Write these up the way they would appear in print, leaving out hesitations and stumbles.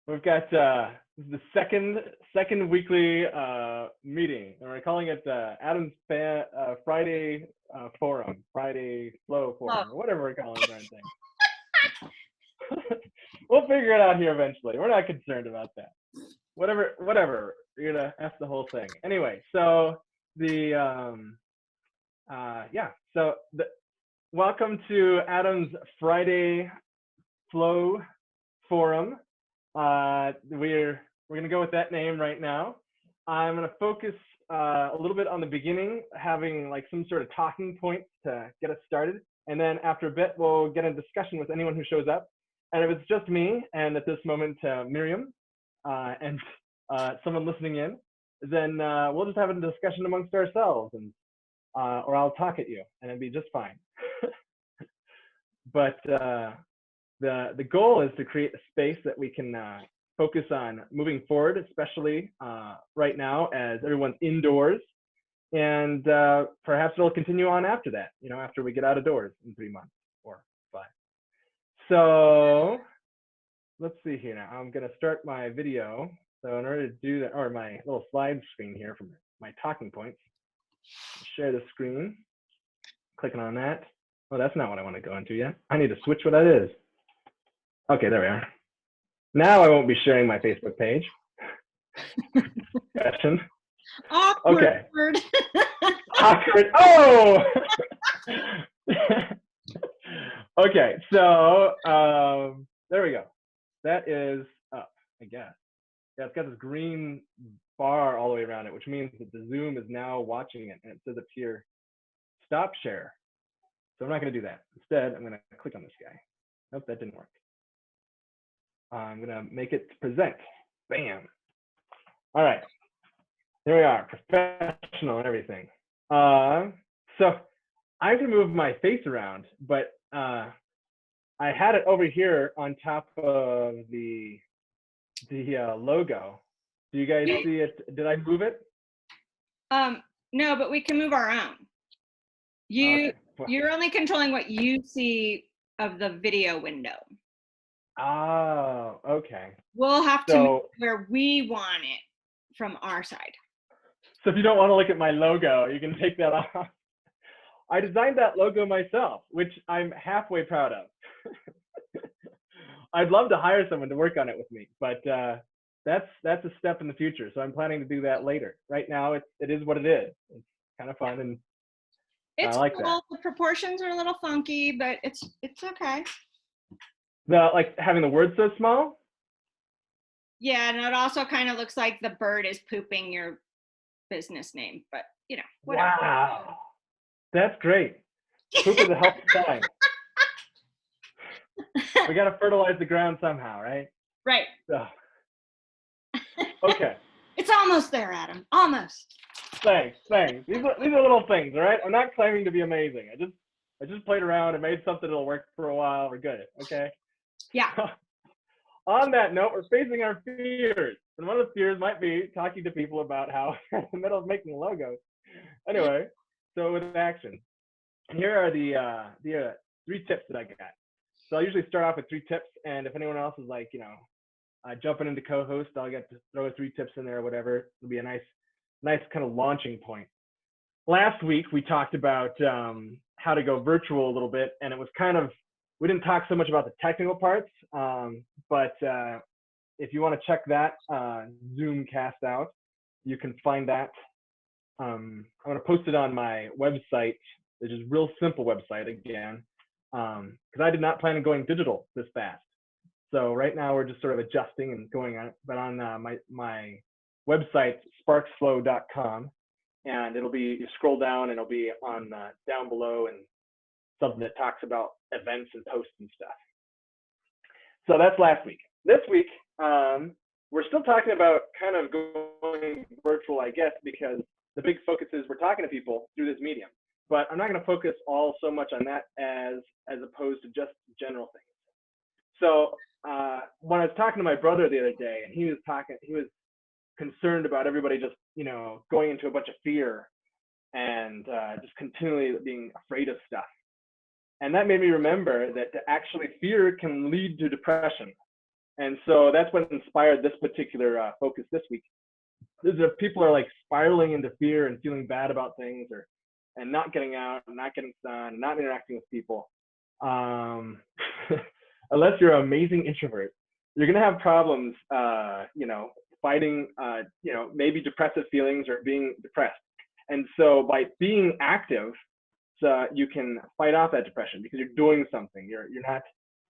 We've got this is the second weekly meeting, and we're calling it Adam's Friday Forum, Friday Flow Forum, or whatever we're calling the darn thing. We'll figure it out here eventually. We're not concerned about that. Whatever. You're gonna ask the whole thing anyway. So welcome to Adam's Friday Flow Forum. We're gonna go with that name right now. I'm gonna focus a little bit on the beginning, having like some sort of talking points to get us started, and then after a bit we'll get a discussion with anyone who shows up. And if it's just me, and at this moment Miriam and someone listening in, then we'll just have a discussion amongst ourselves, and or I'll talk at you, and it'll be just fine. But the goal is to create a space that we can focus on moving forward, especially right now as everyone's indoors, and perhaps it'll continue on after that, after we get out of doors in 3 months or 5. So let's see here now. I'm going to start my video. So in order to do that, or my little slide screen here from my talking points, share the screen, clicking on that. Oh, that's not what I want to go into yet. I need to switch what that is. Okay, there we are. Now I won't be sharing my Facebook page. Awkward. Okay. Awkward. Oh! Okay, so there we go. That is up, I guess. Yeah, it's got this green bar all the way around it, which means that the Zoom is now watching it, and it says up here, stop share. So I'm not going to do that. Instead, I'm going to click on this guy. Nope, that didn't work. I'm going to make it present. Bam. All right. There we are, professional and everything. So I have to move my face around, but I had it over here on top of the logo. Do you guys see it? Did I move it? No, but we can move our own. You're only controlling what you see of the video window. Oh, okay. We'll have to move where we want it from our side. So if you don't want to look at my logo, you can take that off. I designed that logo myself, which I'm halfway proud of. I'd love to hire someone to work on it with me, but that's a step in the future. So I'm planning to do that later. Right now, it is what it is. It's kind of fun, and it's I like cool. that. The proportions are a little funky, but it's okay. Like having the word so small? Yeah, and it also kind of looks like the bird is pooping your business name, but whatever. Wow, that's great. Poop is a healthy sign. We got to fertilize the ground somehow, right? Right. So. Okay. It's almost there, Adam. Almost. Thanks. These are little things, all right? I'm not claiming to be amazing. I just played around and made something that'll work for a while. We're good, okay? Yeah. On that note, we're facing our fears. And one of the fears might be talking to people about how we're in the middle of making logos. Anyway, so with action. Here are the 3 tips that I got. So I usually start off with 3 tips, and if anyone else is like, jumping into co-host, I'll get to throw 3 tips in there or whatever. It'll be a nice kind of launching point. Last week, we talked about how to go virtual a little bit, and it was we didn't talk so much about the technical parts, but if you want to check that Zoom cast out, you can find that. I'm going to post it on my website, which is a real simple website again, because I did not plan on going digital this fast. So right now we're just sort of adjusting and going on it, but on my website, sparksflow.com, and you scroll down and it'll be on down below, and something that talks about events and posts and stuff. So that's last week. This week, we're still talking about kind of going virtual, I guess, because the big focus is we're talking to people through this medium. But I'm not going to focus all so much on that as opposed to just general things. So when I was talking to my brother the other day, and he was concerned about everybody just going into a bunch of fear and just continually being afraid of stuff. And that made me remember that actually fear can lead to depression. And so that's what inspired this particular focus this week. People are like spiraling into fear and feeling bad about things, and not getting out, and not getting sun, not interacting with people. Unless you're an amazing introvert, you're gonna have problems, fighting, maybe depressive feelings or being depressed. And so by being active, you can fight off that depression because you're doing something.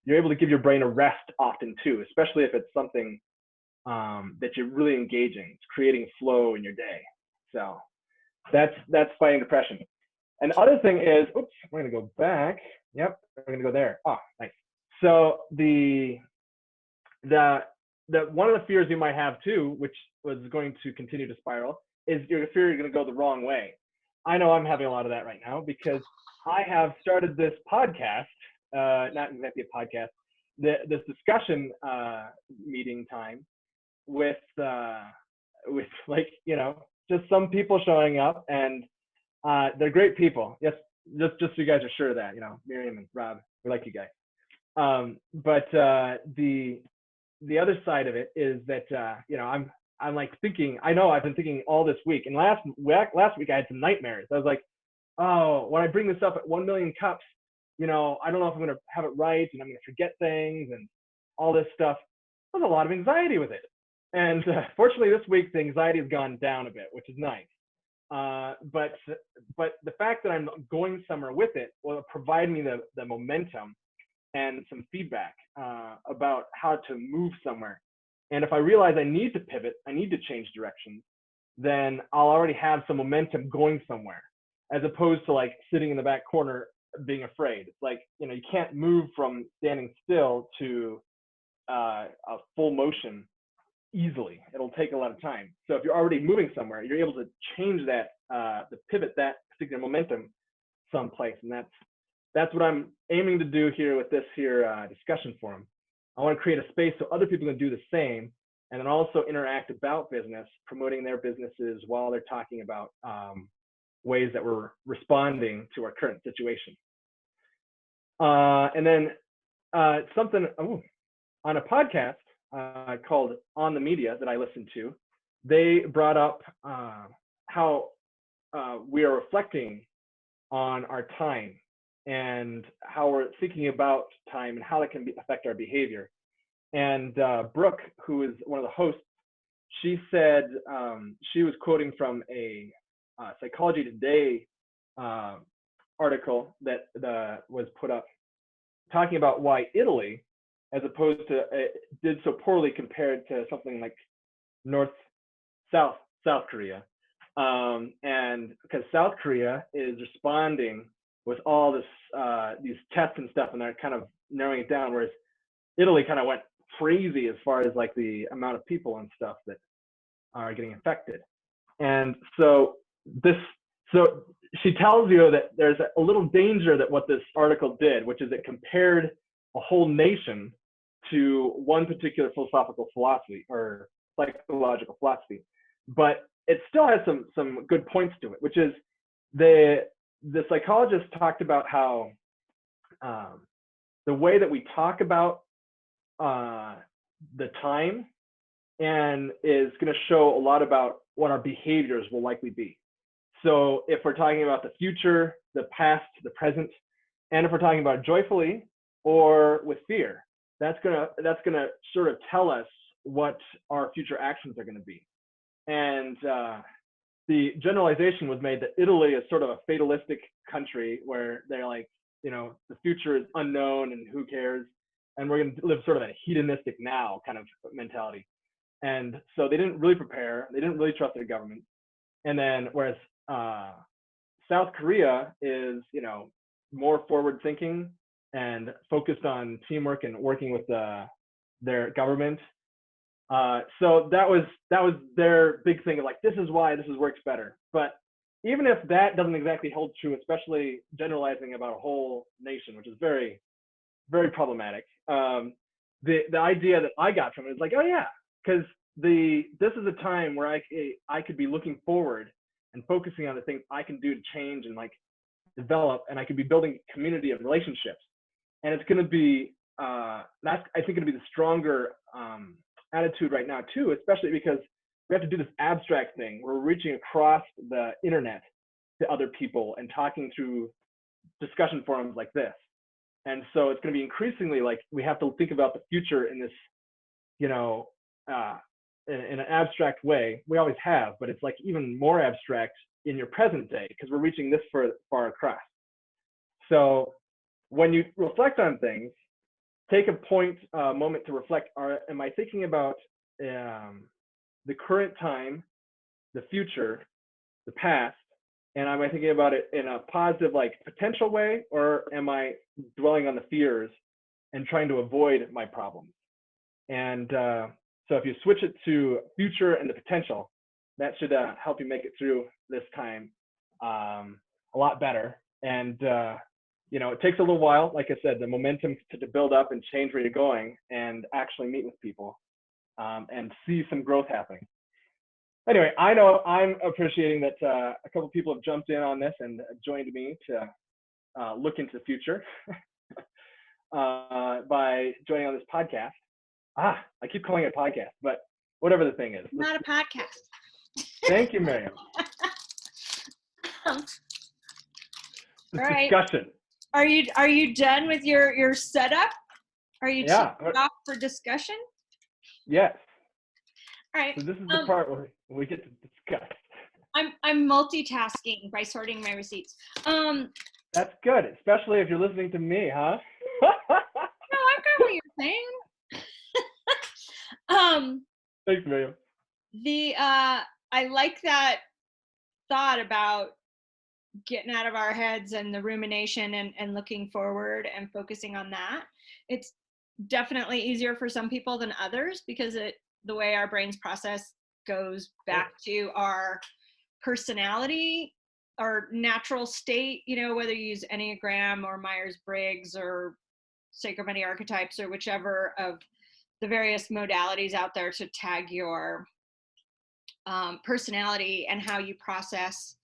You're able to give your brain a rest often too, especially if it's something that you're really engaging. It's creating flow in your day. So that's fighting depression. And the other thing is, oops, we're gonna go back. Yep, we're gonna go there. Oh, nice. So the one of the fears you might have too, which was going to continue to spiral, is your fear you're gonna go the wrong way. I know I'm having a lot of that right now because I have started this podcast, not exactly a podcast, this discussion meeting time with like, just some people showing up, and they're great people. Yes, just so you guys are sure of that, Miriam and Rob, we like you guys. But the other side of it is that I'm like thinking, I know I've been thinking all this week, and last week I had some nightmares. I was like, oh, when I bring this up at 1 million cups, I don't know if I'm gonna have it right, and I'm gonna forget things and all this stuff. There's a lot of anxiety with it. And fortunately this week the anxiety has gone down a bit, which is nice. But the fact that I'm going somewhere with it will provide me the momentum and some feedback about how to move somewhere. And if I realize I need to pivot, I need to change directions, then I'll already have some momentum going somewhere, as opposed to like sitting in the back corner being afraid. It's like, you can't move from standing still to a full motion easily. It'll take a lot of time. So if you're already moving somewhere, you're able to change that, to pivot that particular momentum someplace. And that's what I'm aiming to do here with this here discussion forum. I want to create a space so other people can do the same, and then also interact about business, promoting their businesses while they're talking about ways that we're responding to our current situation. And then something on a podcast called On the Media that I listened to, they brought up how we are reflecting on our time and how we're thinking about time and how it can affect our behavior. And Brooke, who is one of the hosts, she said, she was quoting from a Psychology Today article that was put up, talking about why Italy, as opposed to, did so poorly compared to something like South Korea. And because South Korea is responding with all this, these tests and stuff, and they're kind of narrowing it down, whereas Italy kind of went crazy as far as like the amount of people and stuff that are getting affected. And so she tells you that there's a little danger that what this article did, which is it compared a whole nation to one particular philosophical philosophy or psychological philosophy, but it still has some good points to it, which is the psychologist talked about how the way that we talk about the time and is going to show a lot about what our behaviors will likely be. So if we're talking about the future, the past, the present, and if we're talking about joyfully or with fear, that's gonna sort of tell us what our future actions are going to be. And the generalization was made that Italy is sort of a fatalistic country where they're like, the future is unknown and who cares, and we're going to live sort of a hedonistic now kind of mentality. And so they didn't really prepare, they didn't really trust their government. And then whereas South Korea is, more forward thinking and focused on teamwork and working with their government. So that was their big thing of like, this is why this works better. But even if that doesn't exactly hold true, especially generalizing about a whole nation, which is very, very problematic. The idea that I got from it is like, oh yeah, because this is a time where I could be looking forward and focusing on the things I can do to change and like develop, and I could be building community of relationships. And it's going to be that's, I think, going to be the stronger attitude right now too, especially because we have to do this abstract thing. We're reaching across the internet to other people and talking through discussion forums like this. And so it's going to be increasingly like we have to think about the future in this, you know, in an abstract way. We always have, but it's like even more abstract in your present day because we're reaching this far across. So when you reflect on things, take a moment to reflect. Am I thinking about the current time, the future, the past, and am I thinking about it in a positive, like potential way, or am I dwelling on the fears and trying to avoid my problems? And so if you switch it to future and the potential, that should help you make it through this time a lot better. And you know, it takes a little while, like I said, the momentum to build up and change where you're going and actually meet with people and see some growth happening. Anyway, I know I'm appreciating that a couple people have jumped in on this and joined me to look into the future by joining on this podcast. I keep calling it a podcast, but whatever the thing is. Not a podcast. Thank you, Miriam. All right. Discussion. Are you done with your setup? Are you off for discussion? Yes. All right. So this is the part where we get to discuss. I'm multitasking by sorting my receipts. That's good, especially if you're listening to me, huh? No, I've got what you're saying. Thanks, Miriam. I like that thought about getting out of our heads and the rumination and looking forward and focusing on that. It's definitely easier for some people than others because the way our brains process goes back to our personality, our natural state, you know, whether you use Enneagram or Myers-Briggs or Sacred Money Archetypes or whichever of the various modalities out there to tag your personality and how you process.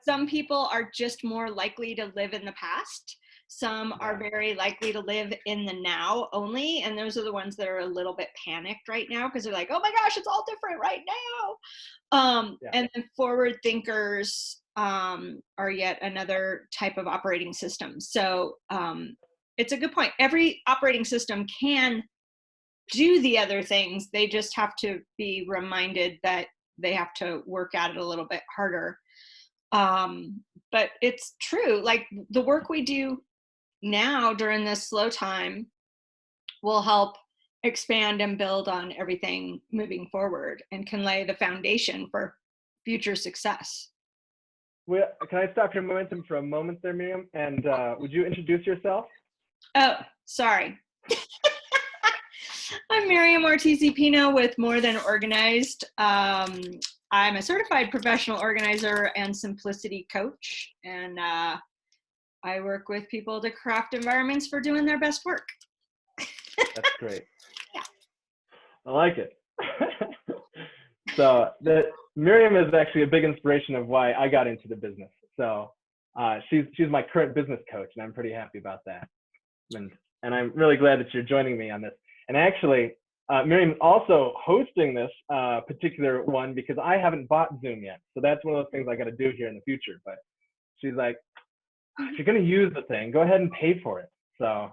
Some people are just more likely to live in the past. Some are very likely to live in the now only. And those are the ones that are a little bit panicked right now because they're like, oh my gosh, it's all different right now. And then forward thinkers are yet another type of operating system. So it's a good point. Every operating system can do the other things. They just have to be reminded that they have to work at it a little bit harder. But it's true, like the work we do now during this slow time will help expand and build on everything moving forward and can lay the foundation for future success. Well, can I stop your momentum for a moment there, Miriam? And would you introduce yourself? Oh, sorry. I'm Miriam Ortiz y Pino with More Than Organized. I'm a certified professional organizer and simplicity coach, and I work with people to craft environments for doing their best work. That's great. Yeah. I like it. So Miriam is actually a big inspiration of why I got into the business. So she's my current business coach, and I'm pretty happy about that. And I'm really glad that you're joining me on this. And actually, Miriam's also hosting this particular one because I haven't bought Zoom yet. So that's one of those things I got to do here in the future. But she's like, if you're going to use the thing, go ahead and pay for it. So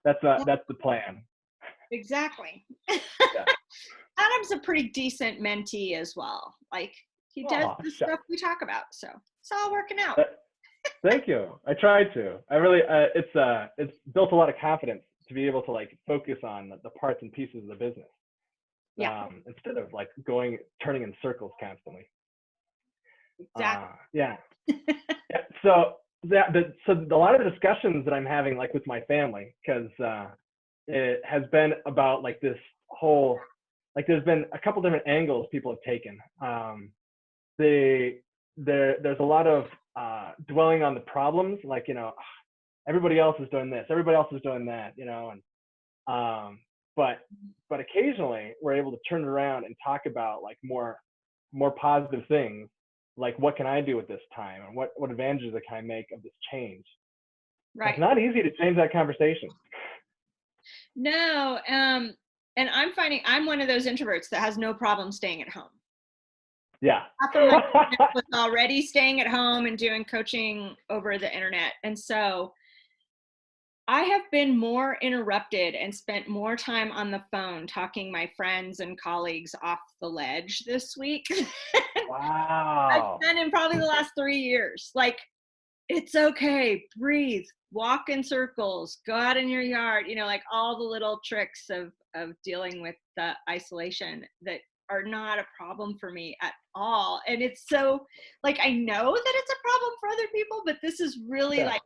that's the plan. Exactly. Adam's a pretty decent mentee as well. Like he does the stuff we talk about. So it's all working out. Thank you. I tried to. I really, it's built a lot of confidence to be able to like focus on the parts and pieces of the business. Yeah. Instead of like turning in circles constantly. Exactly. Yeah. So a lot of the discussions that I'm having like with my family, because it has been about like this whole, like there's been a couple different angles people have taken. There's a lot of dwelling on the problems, like, you know, everybody else is doing this, everybody else is doing that, you know, and but occasionally we're able to turn it around and talk about like more positive things, like what can I do with this time and what advantages can I make of this change. Right. It's not easy to change that conversation. No, and I'm finding I'm one of those introverts that has no problem staying at home. Yeah. Half of my business was already staying at home and doing coaching over the internet. And so I have been more interrupted and spent more time on the phone talking my friends and colleagues off the ledge this week. I've Wow. spent in probably the last 3 years. Like, it's okay, breathe, walk in circles, go out in your yard, like all the little tricks of dealing with the isolation that are not a problem for me at all. And it's so, like, I know that it's a problem for other people, but this is really like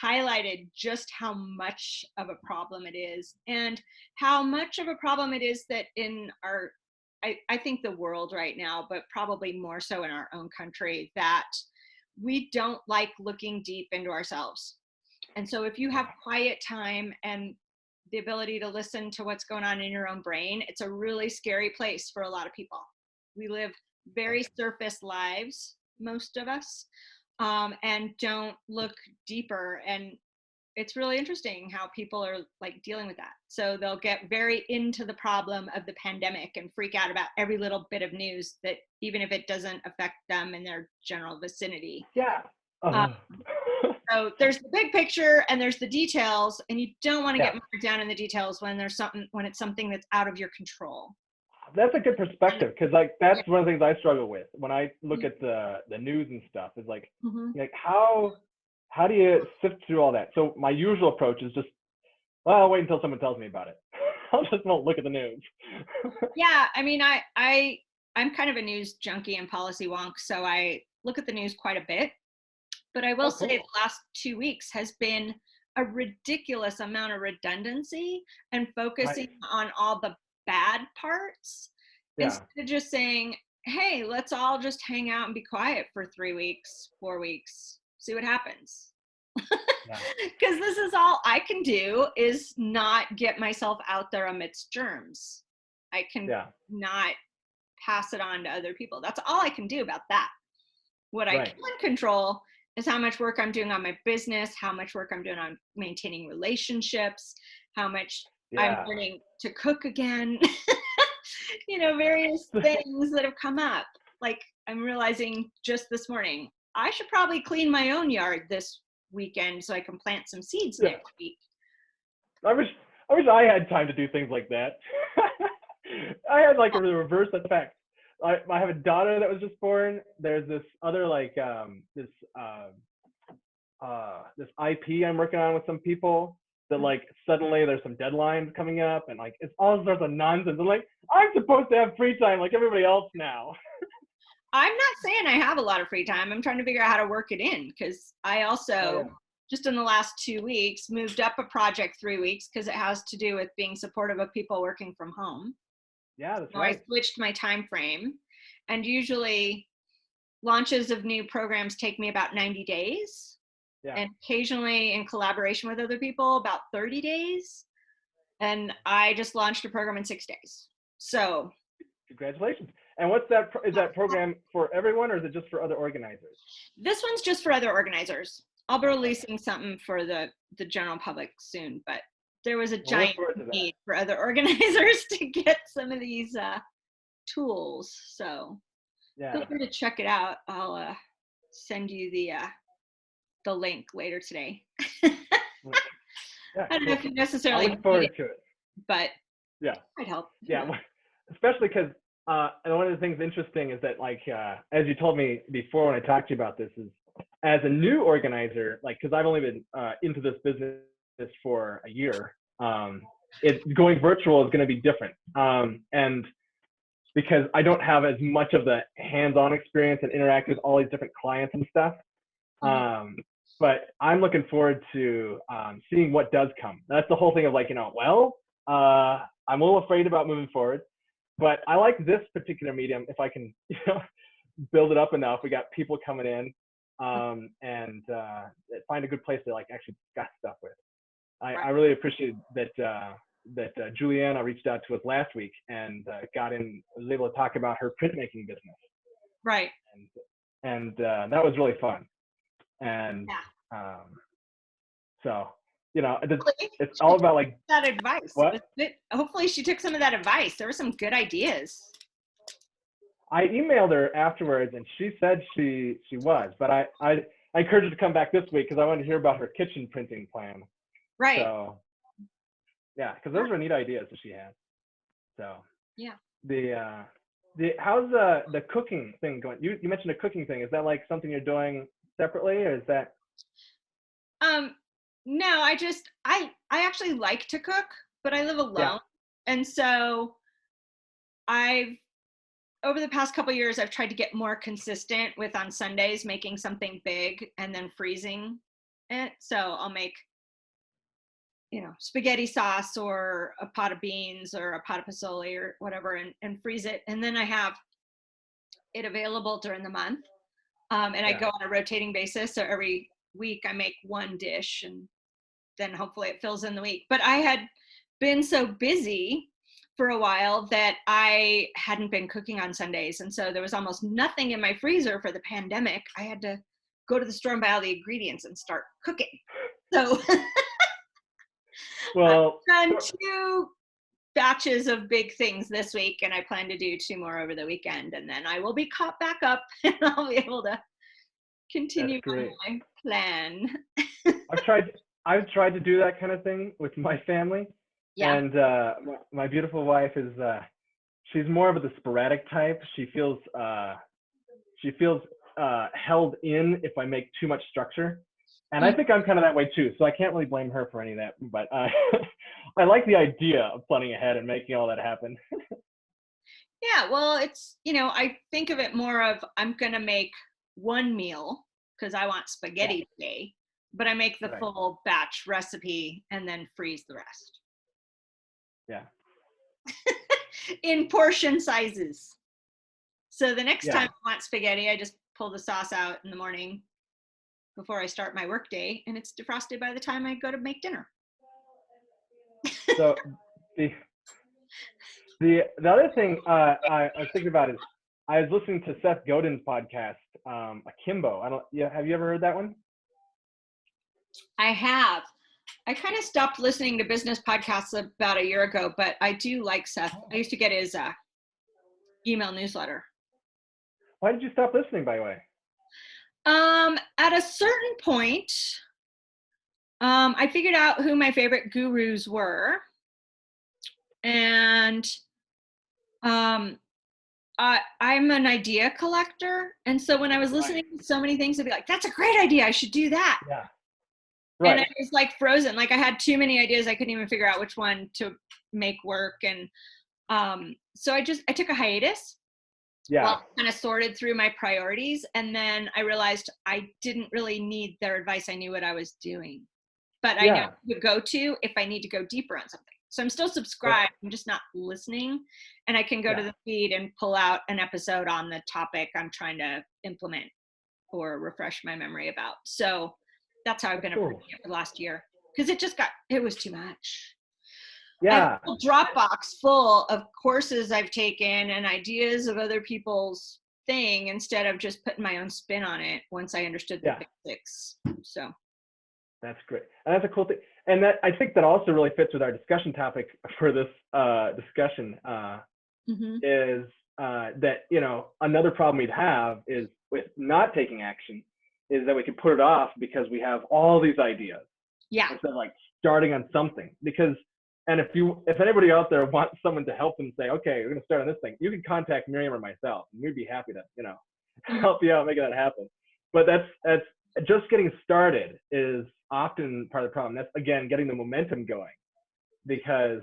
highlighted just how much of a problem it is, and how much of a problem it is that in our I think the world right now, but probably more so in our own country, that we don't like looking deep into ourselves. And so if you have quiet time and the ability to listen to what's going on in your own brain, it's a really scary place for a lot of people. We live very surface lives, most of us, and don't look deeper. And it's really interesting how people are like dealing with that. So they'll get very into the problem of the pandemic and freak out about every little bit of news, that even if it doesn't affect them in their general vicinity. Yeah. So there's the big picture and there's the details, and you don't want to get marked down in the details when it's something that's out of your control. That's a good perspective, because like that's one of the things I struggle with when I look at the news and stuff. Is like, like how do you sift through all that? So my usual approach is just, well, I'll wait until someone tells me about it. I'll just won't look at the news. Yeah, I mean, I'm kind of a news junkie and policy wonk, so I look at the news quite a bit. But I will say the last 2 weeks has been a ridiculous amount of redundancy and focusing on all the bad parts instead of just saying, hey, let's all just hang out and be quiet for 3 weeks, 4 weeks, see what happens. Because this is all I can do, is not get myself out there amidst germs. I can not pass it on to other people. That's all I can do about that. What I can control is how much work I'm doing on my business, how much work I'm doing on maintaining relationships, how much I'm learning to cook again, various things that have come up. Like, I'm realizing just this morning, I should probably clean my own yard this weekend so I can plant some seeds next week. I wish I had time to do things like that. I had like a reverse effect. I have a daughter that was just born. There's this other like this IP I'm working on with some people that like suddenly there's some deadlines coming up, and like it's all sorts of nonsense. I'm like, I'm supposed to have free time like everybody else now. I'm not saying I have a lot of free time. I'm trying to figure out how to work it in, because I also just in the last 2 weeks moved up a project 3 weeks because it has to do with being supportive of people working from home. Yeah, that's So right. I switched my time frame, and usually launches of new programs take me about 90 days. And occasionally in collaboration with other people about 30 days. And I just launched a program in 6 days. So congratulations. And what's that? Is that program for everyone, or is it just for other organizers? This one's just for other organizers. I'll be releasing something for the general public soon, but there was a giant need for other organizers to get some of these tools. So feel free to check it out. I'll send you the link later today. I don't know if you necessarily I look forward to it, but I'd help. Yeah, especially because and one of the things interesting is that like as you told me before when I talked to you about this, is as a new organizer, like because I've only been into this business for a year, going virtual is going to be different, and because I don't have as much of the hands-on experience and interact with all these different clients and stuff. But I'm looking forward to seeing what does come. That's the whole thing of like, I'm a little afraid about moving forward, but I like this particular medium. If I can, build it up enough, we got people coming in and find a good place to like actually got stuff with. I really appreciate that Julianna reached out to us last week and was able to talk about her printmaking business. Right. And that was really fun. And So, you know, Hopefully it's she all took about like, that advice. what? Hopefully she took some of that advice. There were some good ideas. I emailed her afterwards and she said she was, but I encouraged her to come back this week because I wanted to hear about her kitchen printing plan. Right. So yeah, because those were neat ideas that she had. So Yeah. How's the cooking thing going? You mentioned a cooking thing. Is that like something you're doing separately, or is that? No, I actually like to cook, but I live Yeah. alone. And so I've over the past couple years I've tried to get more consistent with on Sundays making something big and then freezing it. So I'll make, spaghetti sauce or a pot of beans or a pot of pozole or whatever and freeze it. And then I have it available during the month. And I go on a rotating basis. So every week I make one dish and then hopefully it fills in the week. But I had been so busy for a while that I hadn't been cooking on Sundays. And so there was almost nothing in my freezer for the pandemic. I had to go to the store and buy all the ingredients and start cooking. So Well, I've done 2 batches of big things this week, and I plan to do 2 more over the weekend. And then I will be caught back up and I'll be able to continue on my plan. I've tried to do that kind of thing with my family. Yeah. And my beautiful wife is she's more of the sporadic type. She feels held in if I make too much structure. And I think I'm kind of that way too. So I can't really blame her for any of that. But I like the idea of planning ahead and making all that happen. Yeah, well, it's, I think of it more of I'm going to make one meal because I want spaghetti today, but I make the full batch recipe and then freeze the rest. Yeah. In portion sizes. So the next time I want spaghetti, I just pull the sauce out in the morning before I start my work day, and it's defrosted by the time I go to make dinner. So the other thing I was thinking about is I was listening to Seth Godin's podcast, Akimbo. Have you ever heard that one? I have. I kind of stopped listening to business podcasts about a year ago, but I do like Seth. I used to get his email newsletter. Why did you stop listening, by the way? At a certain point, I figured out who my favorite gurus were, and I'm an idea collector, and so when I was listening to so many things, I'd be like, "That's a great idea! I should do that." Yeah. Right. And I was like frozen. Like I had too many ideas. I couldn't even figure out which one to make work. And so I took a hiatus. Yeah. Well, kind of sorted through my priorities. And then I realized I didn't really need their advice. I knew what I was doing. But I know who to go to if I need to go deeper on something. So I'm still subscribed. I'm just not listening. And I can go to the feed and pull out an episode on the topic I'm trying to implement or refresh my memory about. So that's how I've been approaching it for the last year, because it was too much. Yeah. I have a Dropbox full of courses I've taken and ideas of other people's thing instead of just putting my own spin on it once I understood the basics. So that's great. And that's a cool thing. And that I think that also really fits with our discussion topic for this discussion is that, another problem we'd have is with not taking action is that we could put it off because we have all these ideas. Yeah. Instead of like starting on something. And if anybody out there wants someone to help them say, okay, we're gonna start on this thing, you can contact Miriam or myself, and we'd be happy to, help you out making that happen. But that's just getting started is often part of the problem. That's again getting the momentum going, because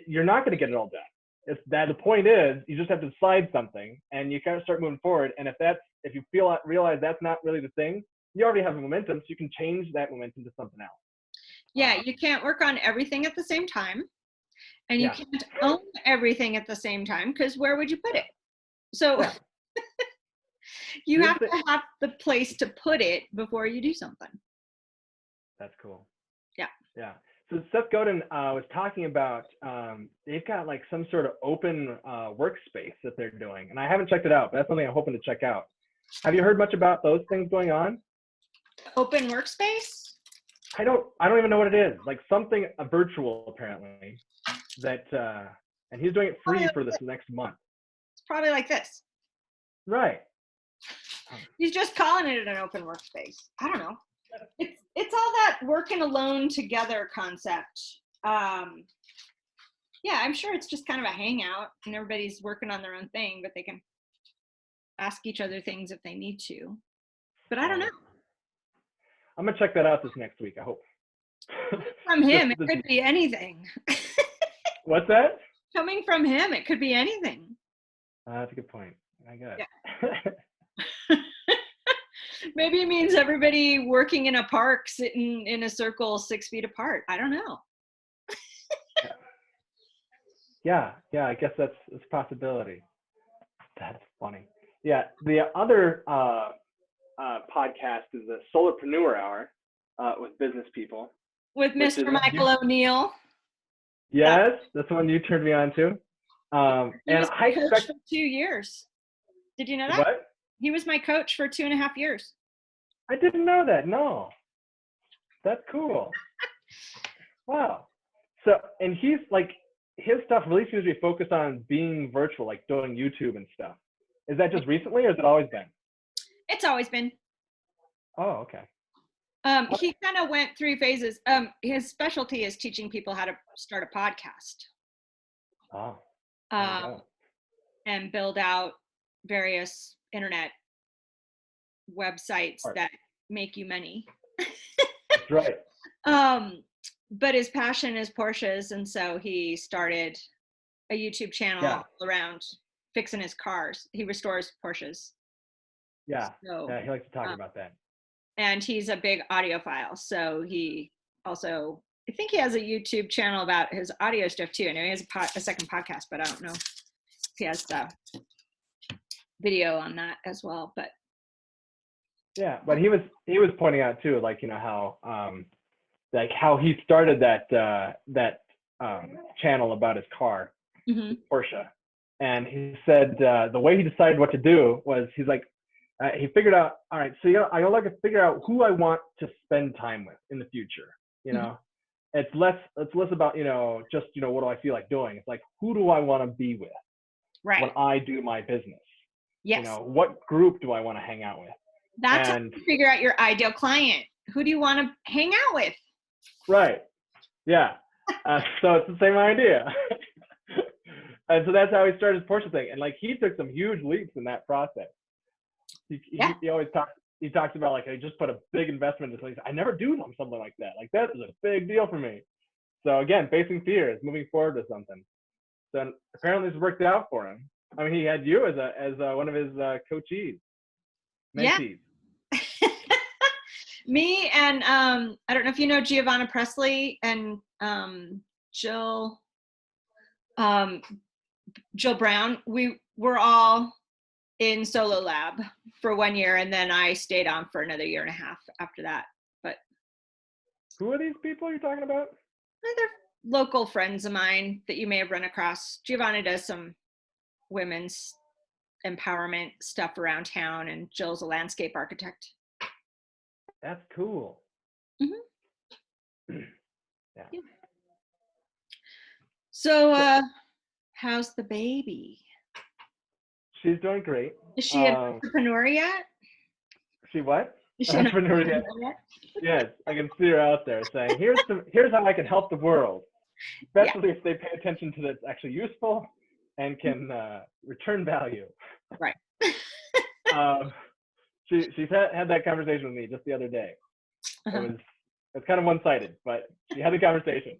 you're not gonna get it all done. The point is you just have to decide something and you kind of start moving forward. And if you realize that's not really the thing, you already have the momentum, so you can change that momentum to something else. Yeah, you can't work on everything at the same time, and you can't own everything at the same time, because where would you put it? So you have to have the place to put it before you do something. That's cool. Yeah. Yeah. So Seth Godin was talking about they've got like some sort of open workspace that they're doing, and I haven't checked it out, but that's something I'm hoping to check out. Have you heard much about those things going on? Open workspace? I don't even know what it is. Like something virtual apparently. That and he's doing it free for this next month. It's probably like this. Right. He's just calling it an open workspace. I don't know. It's all that working alone together concept. Yeah, I'm sure it's just kind of a hangout and everybody's working on their own thing, but they can ask each other things if they need to. But I don't know. I'm gonna check that out this next week, I hope. From him, it could be anything. What's that? Coming from him, it could be anything. That's a good point. I got it. Yeah. Maybe it means everybody working in a park sitting in a circle 6 feet apart. I don't know. Yeah, I guess it's a possibility. That's funny. Yeah, the other podcast is the Solarpreneur Hour with business people. With Mr. Michael O'Neill. Yes, that's the one you turned me on to. He was my coach for 2 years. Did you know that? What? He was my coach for 2.5 years. I didn't know that. No. That's cool. Wow. So, and he's like, his stuff really seems to be focused on being virtual, like doing YouTube and stuff. Is that just recently or has it always been? It's always been. Oh, okay. He kind of went through phases. His specialty is teaching people how to start a podcast. Oh. And build out various internet websites that make you money. That's right. But his passion is Porsches, and so he started a YouTube channel around fixing his cars. He restores Porsches. Yeah, he likes to talk about that. And he's a big audiophile, so he also, I think he has a YouTube channel about his audio stuff too. I know he has a second podcast, but I don't know if he has video on that as well. But yeah, but he was pointing out too, like, you know, how he started that channel about his car, Porsche, and he said the way he decided what to do was he's like he figured out, all right, so I like to figure out who I want to spend time with in the future. You know, it's less about, you know, just, you know, what do I feel like doing. It's like, who do I want to be with when I do my business? Yes. You know, what group do I want to hang out with? That's how you figure out your ideal client. Who do you want to hang out with? Right. Yeah. So it's the same idea. And so that's how he started his Porsche thing. And like, he took some huge leaps in that process. He always talks about, like, I just put a big investment into things. I never do something like that. Like, that is a big deal for me. So again, facing fears, moving forward to something. So apparently this worked out for him. I mean, he had you as one of his coachees, mentees. Yeah. Me and I don't know if you know Giovanna Presley and Jill Brown. We were all in Solo Lab for 1 year, and then I stayed on for another 1.5 years after that. But who are these people you're talking about? They're local friends of mine that you may have run across. Giovanna does some women's empowerment stuff around town, and Jill's a landscape architect. That's cool. Mm-hmm. Yeah. So, how's the baby? She's doing great. Is she an entrepreneur yet? She what? Is she an entrepreneur yet? Yes, I can see her out there saying, "Here's how I can help the world," especially if they pay attention to that's actually useful and can return value. Right. She's had that conversation with me just the other day. It's kind of one-sided, but she had the conversation.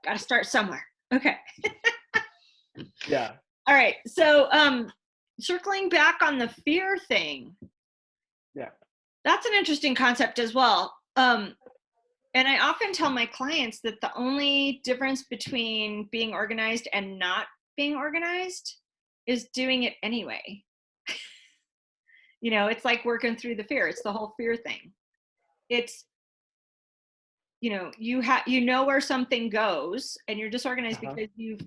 Got to start somewhere. Okay. Yeah. All right. So circling back on the fear thing. Yeah. That's an interesting concept as well. And I often tell my clients that the only difference between being organized and not being organized is doing it anyway. You know, it's like working through the fear. It's the whole fear thing. It's, you know, you know where something goes and you're disorganized because you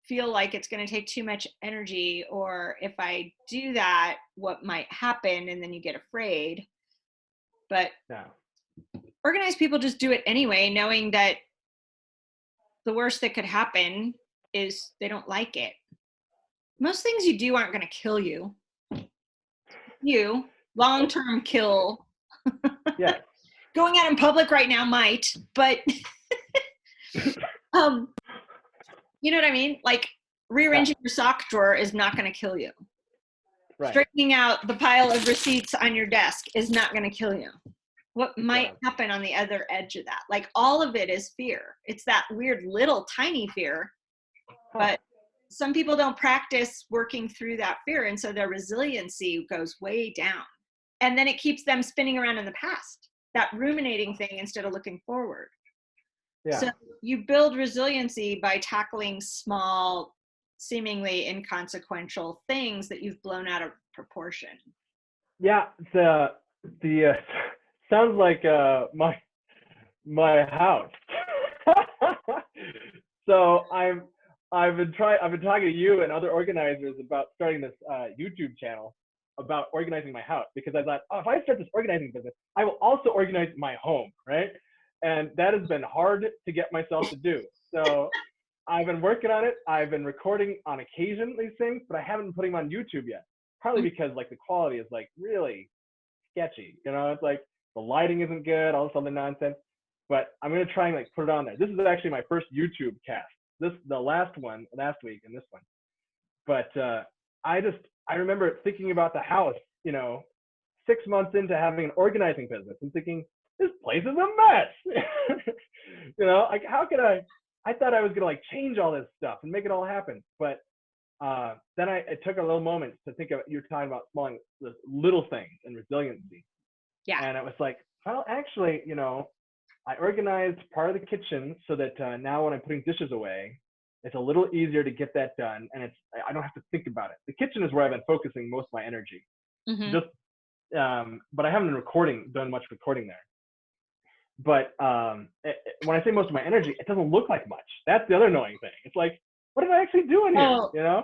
feel like it's going to take too much energy, or if I do that, what might happen? And then you get afraid. But Yeah. organized people just do it anyway, knowing that the worst that could happen is they don't like it. Most things you do aren't going to kill you. You long-term kill. Yeah. Going out in public right now might, but you know what I mean? Like rearranging your sock drawer is not going to kill you. Right. Straightening out the pile of receipts on your desk is not going to kill you. What might happen on the other edge of that? Like all of it is fear. It's that weird little tiny fear, but some people don't practice working through that fear. And so their resiliency goes way down. And then it keeps them spinning around in the past, that ruminating thing instead of looking forward. Yeah. So you build resiliency by tackling small, seemingly inconsequential things that you've blown out of proportion. Yeah, the sounds like my house. So I've been talking to you and other organizers about starting this YouTube channel about organizing my house, because I thought, oh, if I start this organizing business, I will also organize my home, right? And that has been hard to get myself to do. So I've been working on it. I've been recording on occasion these things, but I haven't been putting them on YouTube yet. Partly because like the quality is like really sketchy, you know, it's like the lighting isn't good, all this other nonsense. But I'm gonna try and like put it on there. This is actually my first YouTube cast. The last one last week and this one. But I remember thinking about the house, you know, 6 months into having an organizing business and thinking, this place is a mess. You know, like how could I thought I was gonna like change all this stuff and make it all happen. But then it took a little moment to think of, you're talking about small little things and resiliency. Yeah. And it was like, well, actually, you know, I organized part of the kitchen so that now when I'm putting dishes away, it's a little easier to get that done, and I don't have to think about it. The kitchen is where I've been focusing most of my energy. Mm-hmm. But I haven't done much recording there. But when I say most of my energy, it doesn't look like much. That's the other annoying thing. It's like, what am I actually doing here? You know?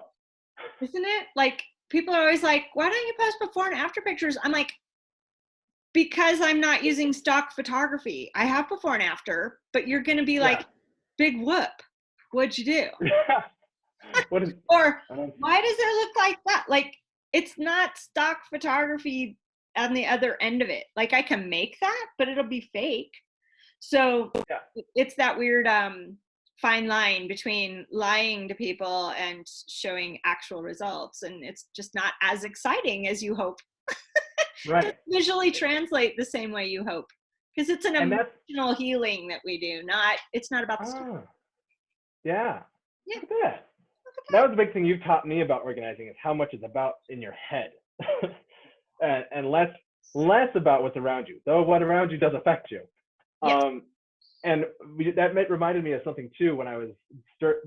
Isn't it? Like people are always like, why don't you post before and after pictures? I'm like, because I'm not using stock photography. I have before and after, but you're going to be like, big whoop. What'd you do? Or why does it look like that? Like it's not stock photography on the other end of it. Like I can make that, but it'll be fake. So it's that weird fine line between lying to people and showing actual results. And it's just not as exciting as you hope. Right. It doesn't visually translate the same way you hope. Because it's an emotional healing that we do, it's not about the story. Yeah. Look at that. That was the big thing you've taught me about organizing, is how much is about in your head. and less about what's around you, though what around you does affect you. Yes. And that reminded me of something too, when I was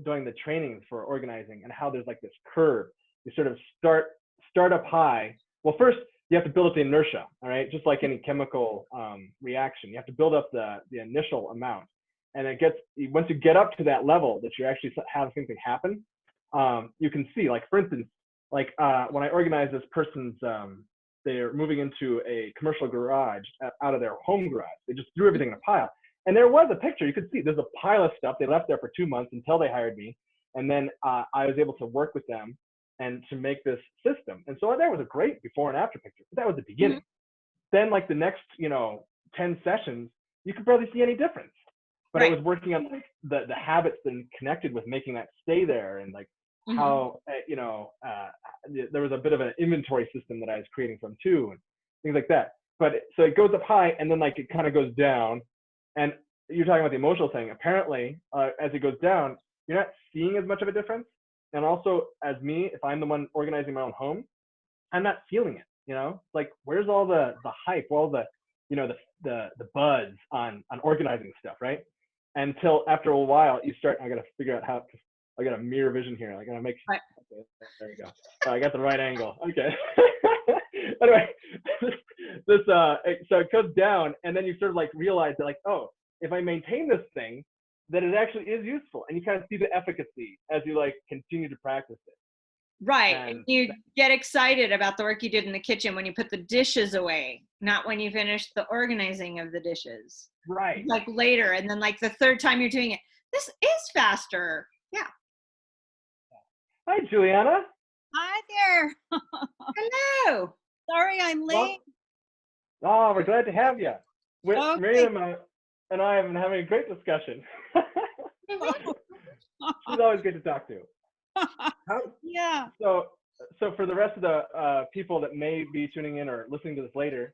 doing the trainings for organizing, and how there's like this curve. You sort of start up high. Well, first you have to build up the inertia, all right? Just like any chemical reaction, you have to build up the initial amount. And once you get up to that level that you actually have something happen, you can see, like for instance, like when I organized this person's, they're moving into a commercial garage out of their home garage. They just threw everything in a pile. And there was a picture, you could see there's a pile of stuff. They left there for 2 months until they hired me. And then I was able to work with them and to make this system. And so there was a great before and after picture, but that was the beginning. Mm-hmm. Then like the next, 10 sessions, you could barely see any difference. But I was working on like the habits that connected with making that stay there, and like how, there was a bit of an inventory system that I was creating from too, and things like that. But so it goes up high and then like it kind of goes down. And you're talking about the emotional thing. Apparently, as it goes down, you're not seeing as much of a difference. And also, as me, if I'm the one organizing my own home, I'm not feeling it. Like where's all the hype, all the the buzz on organizing stuff, right? Until after a while, you start. I gotta figure out how. I got a mirror vision here. I gotta make. Okay, there you go. Oh, I got the right angle. Okay. Anyway, so it goes down, and then you sort of like realize that, like, oh, if I maintain this thing, that it actually is useful, and you kind of see the efficacy as you like continue to practice it. Right. And And you get excited about the work you did in the kitchen when you put the dishes away, not when you finish the organizing of the dishes. right. Like later, and then like the third time you're doing it, this is faster. Yeah. Hi, Julianna. Hi there. Hello. Sorry I'm late. Oh, we're glad to have you. Okay. Miriam and I have been having a great discussion. She's always good to talk to. Yeah. So for the rest of the people that may be tuning in or listening to this later,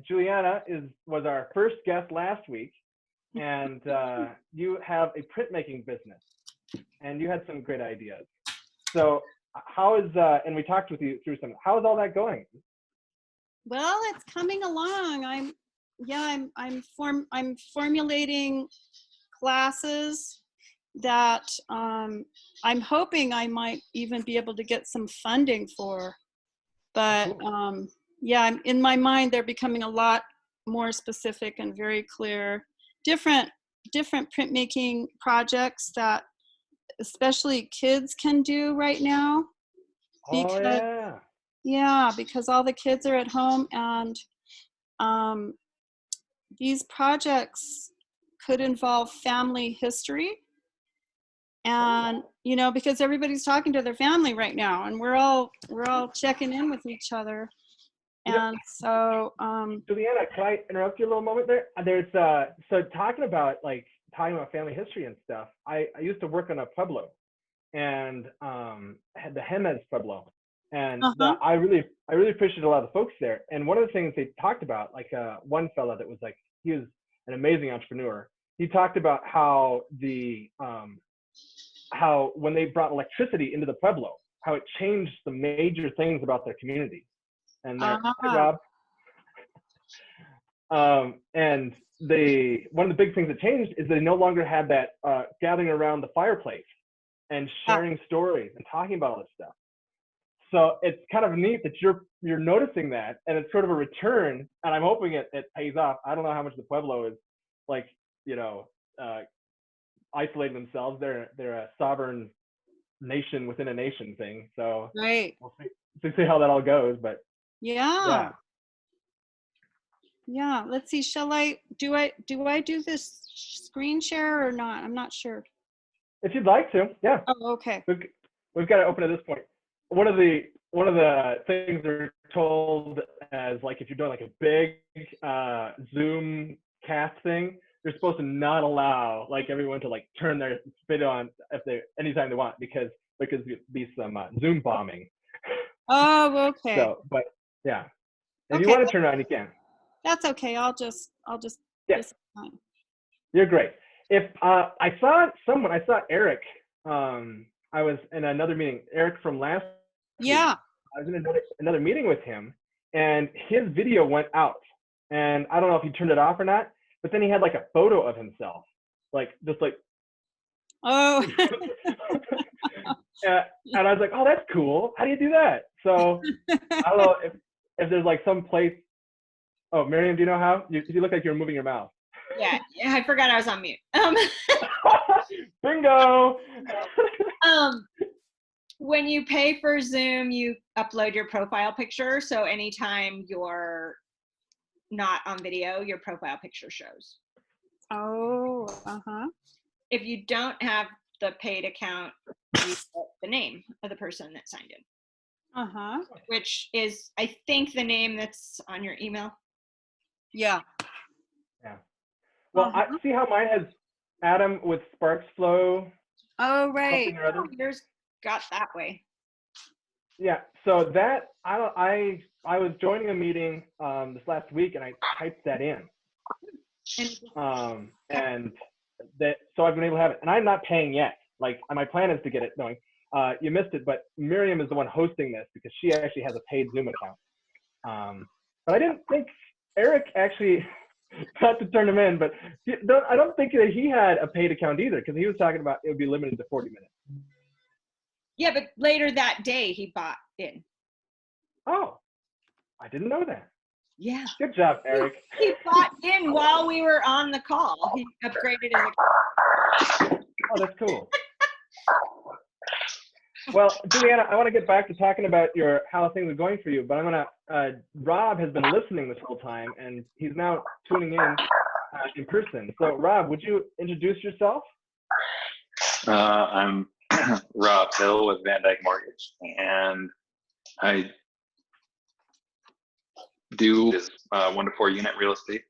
Julianna was our first guest last week, and you have a printmaking business, and you had some great ideas. So how is and we talked with you through some. How is all that going? Well, it's coming along. I'm formulating classes that I'm hoping I might even be able to get some funding for. But Cool. yeah, in my mind, they're becoming a lot more specific and very clear. Different printmaking projects that especially kids can do right now. Oh Because yeah. because all the kids are at home, and these projects could involve family history. And because everybody's talking to their family right now, and we're all checking in with each other. And so Julianna, can I interrupt you a little moment there? There's so talking about family history and stuff. I used to work on a pueblo, and had the Jimenez Pueblo, and I really appreciated a lot of the folks there. And one of the things they talked about, one fella that was he was an amazing entrepreneur. He talked about how how when they brought electricity into the pueblo, how it changed the major things about their community. And their job. And one of the big things that changed is they no longer had that gathering around the fireplace and sharing stories and talking about all this stuff. So it's kind of neat that you're noticing that, and it's sort of a return, and I'm hoping it pays off. I don't know how much the Pueblo is isolating themselves. They're a sovereign nation within a nation thing. So right. We'll see how that all goes, but yeah. Let's see. Shall I do this screen share or not? I'm not sure. If you'd like to, yeah. Oh, okay. We've got to open at this point. One of the things they're told as if you're doing a big Zoom cast thing, they're supposed to not allow everyone to turn their video on anytime they want, because there could be some Zoom bombing. Oh, okay. So, but yeah, if you want to turn it on, you can. That's okay. I'll just. Yeah. You're great. If I saw Eric. I was in another meeting. Eric from last. Yeah. Week, I was in another meeting with him, and his video went out. And I don't know if he turned it off or not. But then he had a photo of himself, Oh. And I was like, oh, that's cool. How do you do that? So I don't know if there's some place. Oh, Miriam, do you know how? You look like you're moving your mouth. Yeah, I forgot I was on mute. Bingo. When you pay for Zoom, you upload your profile picture. So anytime you're not on video, your profile picture shows. Oh, If you don't have the paid account, you put the name of the person that signed in. Which is, I think, the name that's on your email. Yeah. Well, I see how mine has Adam with Sparks Flow. Oh, right. Yours got that way. Yeah. So that I was joining a meeting this last week, and I typed that in. And that, so I've been able to have it, and I'm not paying yet. My plan is to get it going. You missed it, but Miriam is the one hosting this because she actually has a paid Zoom account. But I didn't think Eric actually, not to turn him in, but I don't think that he had a paid account either, because he was talking about it would be limited to 40 minutes. Yeah, but later that day he bought in. Oh, I didn't know that. Yeah. Good job, Eric. He bought in while we were on the call. He upgraded his account. Oh, that's cool. Well, Julianna, I want to get back to talking about how things are going for you, but I'm gonna. Rob has been listening this whole time, and he's now tuning in person. So, Rob, would you introduce yourself? I'm Rob Hill with VanDyk Mortgage, and I do 1 to 4 unit real estate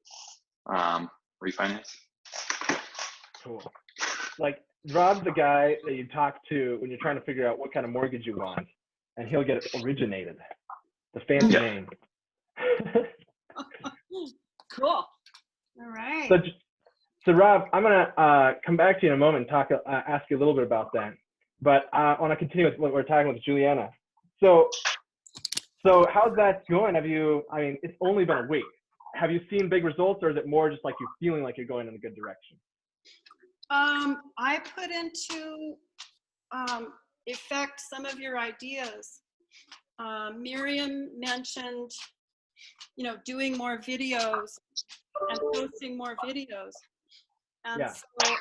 refinance. Cool. Like, Rob's the guy that you talk to when you're trying to figure out what kind of mortgage you want, and he'll get it originated. The fancy name. Cool. All right. So Rob, I'm gonna come back to you in a moment and ask you a little bit about that. But I want to continue with what we're talking with Julianna. So how's that going? I mean, it's only been a week. Have you seen big results, or is it more just like you're feeling like you're going in a good direction? I put into effect some of your ideas. Miriam mentioned, doing more videos and posting more videos. And so I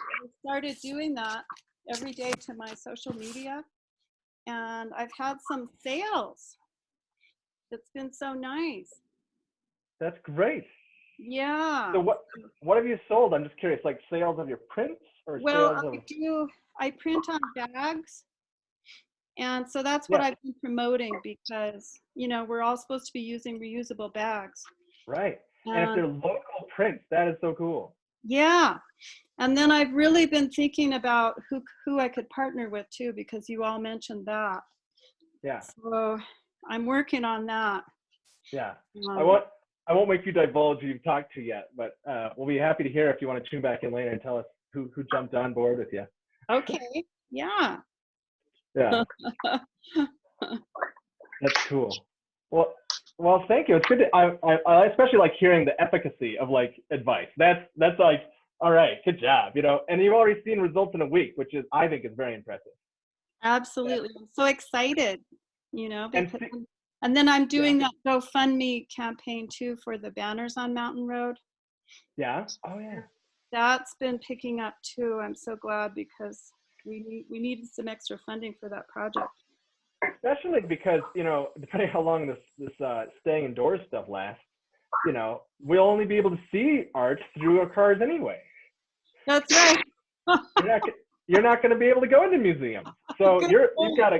started doing that every day to my social media. And I've had some sales. It's been so nice. That's great. Yeah. So what have you sold? I'm just curious, like sales of your prints or Well, sales of... I print on bags. And so that's what I've been promoting because, we're all supposed to be using reusable bags. Right. And if they're local prints, that is so cool. Yeah. And then I've really been thinking about who I could partner with too, because you all mentioned that. Yeah. So I'm working on that. Yeah. I won't make you divulge who you've talked to yet, but we'll be happy to hear if you want to tune back in later and tell us who jumped on board with you. Okay. Yeah. Yeah. That's cool. Well, thank you. It's good to, I especially like hearing the efficacy of like advice. That's like, all right, good job, and you've already seen results in a week, which I think is very impressive. Absolutely. I'm so excited, because, and then I'm doing that GoFundMe campaign too for the banners on Mountain Road. Yeah. Oh yeah. That's been picking up too. I'm so glad because we needed some extra funding for that project. Especially because, depending how long this staying indoors stuff lasts, we'll only be able to see art through our cars anyway. That's right. You're not going to be able to go into museums. So you've got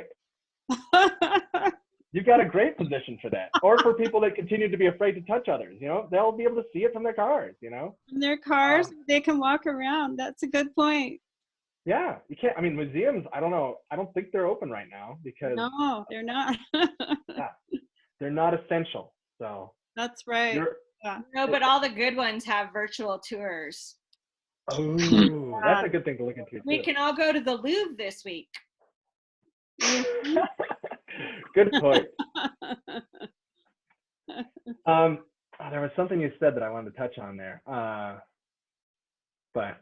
a great position for that. Or for people that continue to be afraid to touch others, they'll be able to see it from their cars, From their cars, they can walk around. That's a good point. Yeah, you can't. I mean, museums, I don't know. I don't think they're open right now because no, they're not. they're not essential. So that's right. No, but all the good ones have virtual tours. Oh, that's a good thing to look into. We can all go to the Louvre this week. Good point. There was something you said that I wanted to touch on there, but.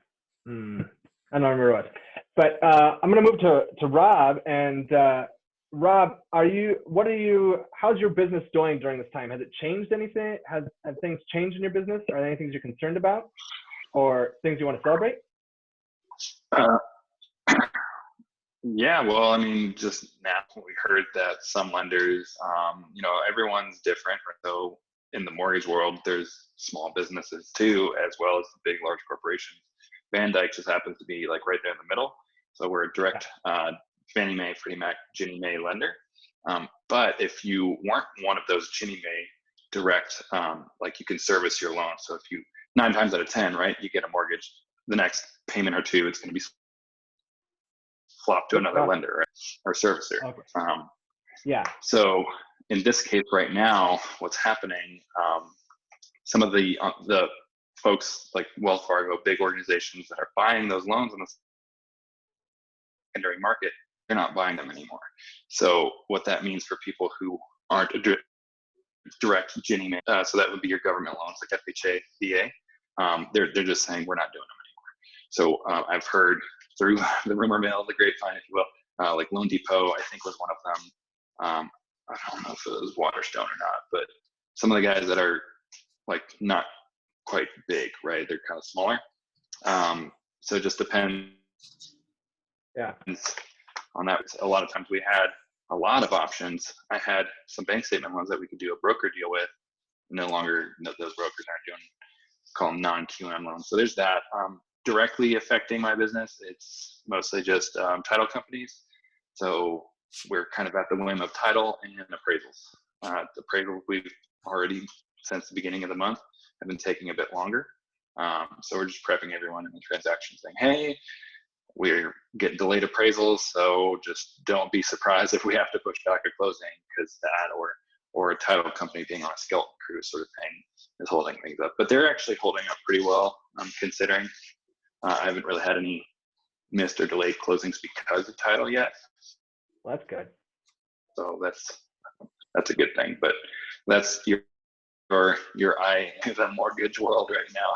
I don't remember what. But I'm going to move to Rob. And Rob, how's your business doing during this time? Has it changed anything? Have things changed in your business? Are there any things you're concerned about or things you want to celebrate? Yeah, well, I mean, just now we heard that some lenders, everyone's different. So in the mortgage world, there's small businesses too, as well as the big, large corporations. VanDyk just happens to be like right there in the middle. So we're a direct Fannie Mae, Freddie Mac, Ginnie Mae lender. But if you weren't one of those Ginnie Mae direct, like you can service your loan. So if you 9 times out of 10, right, you get a mortgage, the next payment or two, it's going to be flopped to another lender, right, or servicer. Okay. So in this case right now, what's happening, some of the folks like Wells Fargo, big organizations that are buying those loans in the secondary market, they're not buying them anymore. So what that means for people who aren't a direct Ginnie Mae, so that would be your government loans like FHA, VA, they're just saying we're not doing them anymore. So I've heard through the rumor mill, the grapevine, if you will, like Loan Depot, I think was one of them. I don't know if it was Waterstone or not, but some of the guys that are like not quite big, right? They're kind of smaller. So it just depends on that. A lot of times we had a lot of options. I had some bank statement loans that we could do a broker deal with. No longer, those brokers aren't doing, call them non-QM loans. So there's that. Directly affecting my business, it's mostly just title companies. So we're kind of at the whim of title and appraisals. The appraisals we've already, since the beginning of the month, have been taking a bit longer. So we're just prepping everyone in the transaction saying, hey, we're getting delayed appraisals, so just don't be surprised if we have to push back a closing, because that or a title company being on a skeleton crew sort of thing is holding things up. But they're actually holding up pretty well, considering. I haven't really had any missed or delayed closings because of title yet. Well, that's good. So that's a good thing. But that's your eye in the mortgage world right now,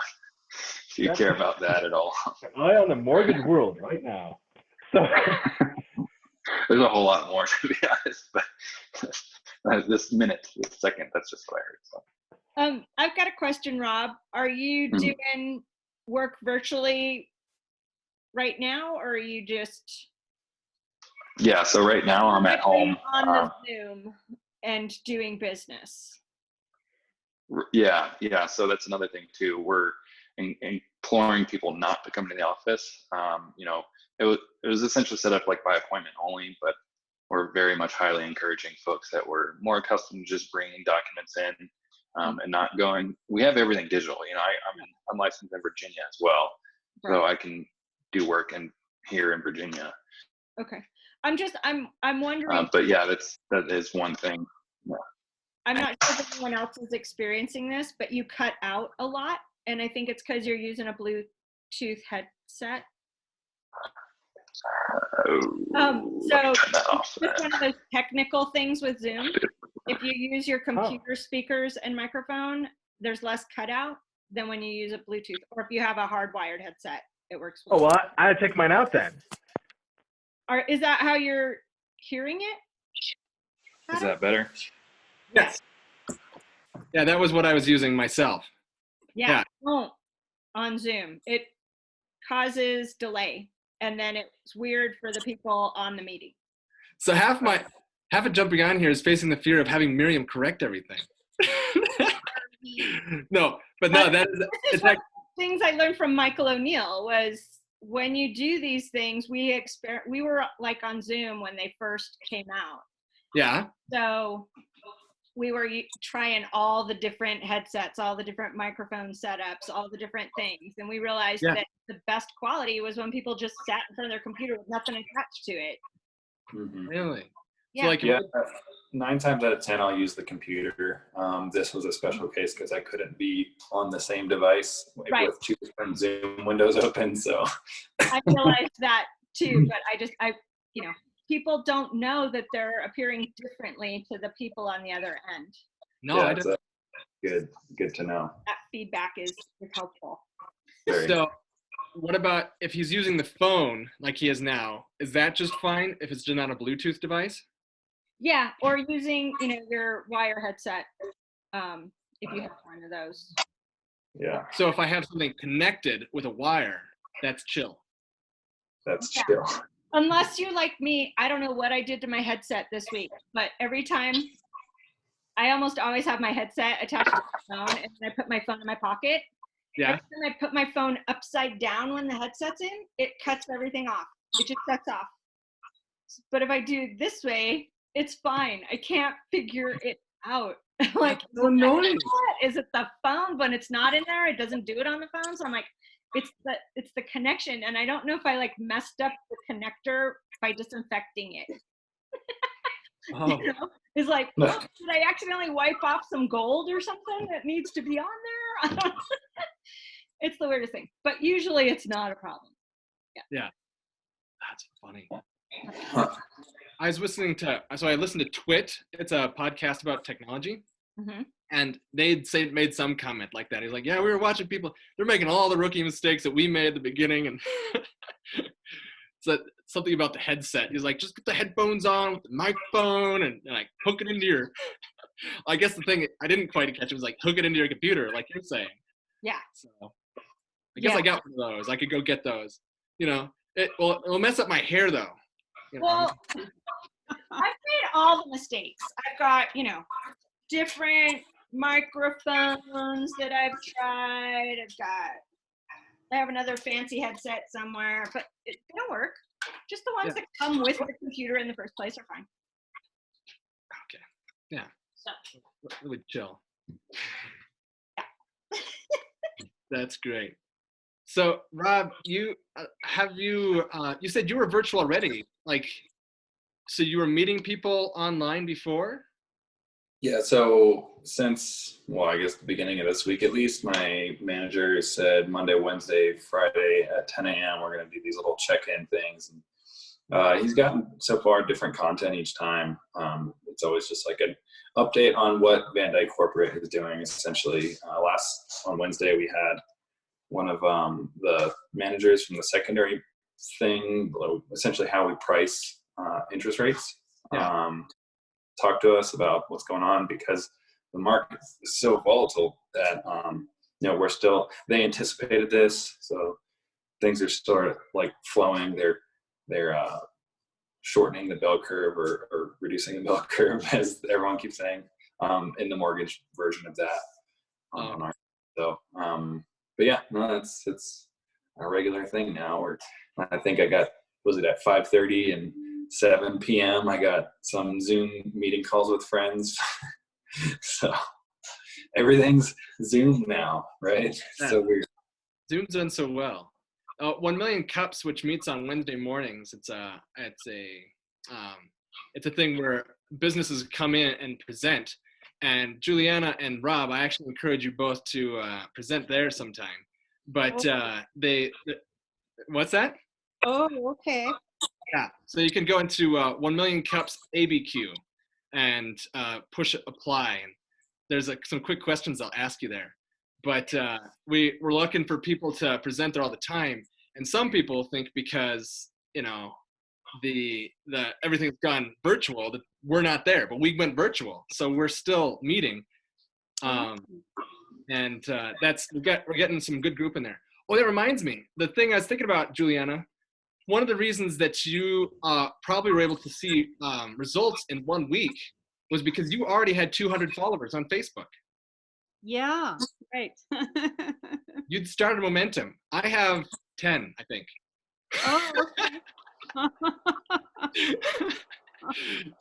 if you care about that at all. Eye on the mortgage world right now. So there's a whole lot more, to be honest, but this second, that's just what I heard. So. I've got a question, Rob. Are you doing work virtually right now, or are you just? Yeah, so right now I'm at home. On the Zoom and doing business. Yeah. So that's another thing too. We're imploring people not to come to the office. It was essentially set up like by appointment only, but we're very much highly encouraging folks that were more accustomed to just bringing documents in and not going. We have everything digital. I'm licensed in Virginia as well, right. So I can do work here in Virginia. Okay. I'm wondering. But yeah, that is one thing. Yeah. I'm not sure if anyone else is experiencing this, but you cut out a lot, and I think it's because you're using a Bluetooth headset. So it's just one of those technical things with Zoom. If you use your computer speakers and microphone, there's less cutout than when you use a Bluetooth, or if you have a hardwired headset, it works. Oh, well, I had to take mine out then. Is that how you're hearing it? Is that better? Yes. Yeah, that was what I was using myself. Yeah. Don't on Zoom. It causes delay, and then it's weird for the people on the meeting. So half of jumping on here is facing the fear of having Miriam correct everything. No, that is one of the things I learned from Michael O'Neill was when you do these things, we were like on Zoom when they first came out. Yeah. So we were trying all the different headsets, all the different microphone setups, all the different things. And we realized that the best quality was when people just sat in front of their computer with nothing attached to it. Mm-hmm. Really? Yeah. So 9 times out of 10, I'll use the computer. This was a special case because I couldn't be on the same device with 2 different Zoom windows open. So I realized that too, but people don't know that they're appearing differently to the people on the other end. No, I don't. Good to know. That feedback is helpful. So what about if he's using the phone like he is now? Is that just fine if it's just on a Bluetooth device? Yeah, or using your wire headset if you have one of those. Yeah. So if I have something connected with a wire, that's chill. That's chill. Unless you're like me, I don't know what I did to my headset this week, but every time I almost always have my headset attached to my phone, and then I put my phone in my pocket. Yeah. Every time I put my phone upside down when the headset's in, it cuts everything off. It just shuts off. But if I do it this way, it's fine. I can't figure it out. Like, so annoying. Is it the phone? When it's not in there, it doesn't do it on the phone. So I'm like, it's the connection, and I don't know if I messed up the connector by disinfecting it. Oh. It's like, did I accidentally wipe off some gold or something that needs to be on there? I don't know. It's the weirdest thing, but usually it's not a problem. Yeah. That's funny. I was listening I listened to Twit. It's a podcast about technology. Mm-hmm. And they'd made some comment like that. He's like, yeah, we were watching people. They're making all the rookie mistakes that we made at the beginning. And so something about the headset. He's like, just get the headphones on with the microphone and like hook it into your, I guess the thing I didn't quite catch it was like hook it into your computer, like you're saying. Yeah. So I guess I got one of those. I could go get those. It'll mess up my hair though. You know, Well, I've made all the mistakes. I've got, different microphones that I've tried. I have another fancy headset somewhere, but they don't work. Just the ones that come with the computer in the first place are fine. Okay. Yeah. So. Really chill. Yeah. That's great. So, Rob, you said you were virtual already. Like, so you were meeting people online before? Yeah, so since, well, I guess the beginning of this week at least, my manager said Monday, Wednesday, Friday at 10 a.m. we're going to do these little check-in things. And he's gotten so far different content each time. It's always just like an update on what VanDyk Corporate is doing, essentially. On Wednesday, we had one of the managers from the secondary thing, essentially how we price interest rates. Yeah. Talk to us about what's going on, because the market is so volatile that they anticipated this, so things are sort of like flowing. They're shortening the bell curve or reducing the bell curve, as everyone keeps saying, in the mortgage version of that. But yeah, no, it's a regular thing now. Or I think I got, was it at 5:30 and 7 p.m. I got some Zoom meeting calls with friends. So everything's Zoom now, right? Yeah. So weird. Zoom's done so well. 1 Million Cups, which meets on Wednesday mornings. It's a thing where businesses come in and present. And Julianna and Rob, I actually encourage you both to present there sometime. But what's that? Oh, okay. Yeah, so you can go into 1 Million Cups ABQ and push apply. And there's some quick questions I'll ask you there. But we're looking for people to present there all the time. And some people think because, the everything's gone virtual, that we're not there, but we went virtual. So we're still meeting. And we're getting some good group in there. Oh, that reminds me, the thing I was thinking about, Julianna, one of the reasons that you probably were able to see results in 1 week was because you already had 200 followers on Facebook. Yeah, right. You'd started momentum. I have 10, I think. Oh, okay.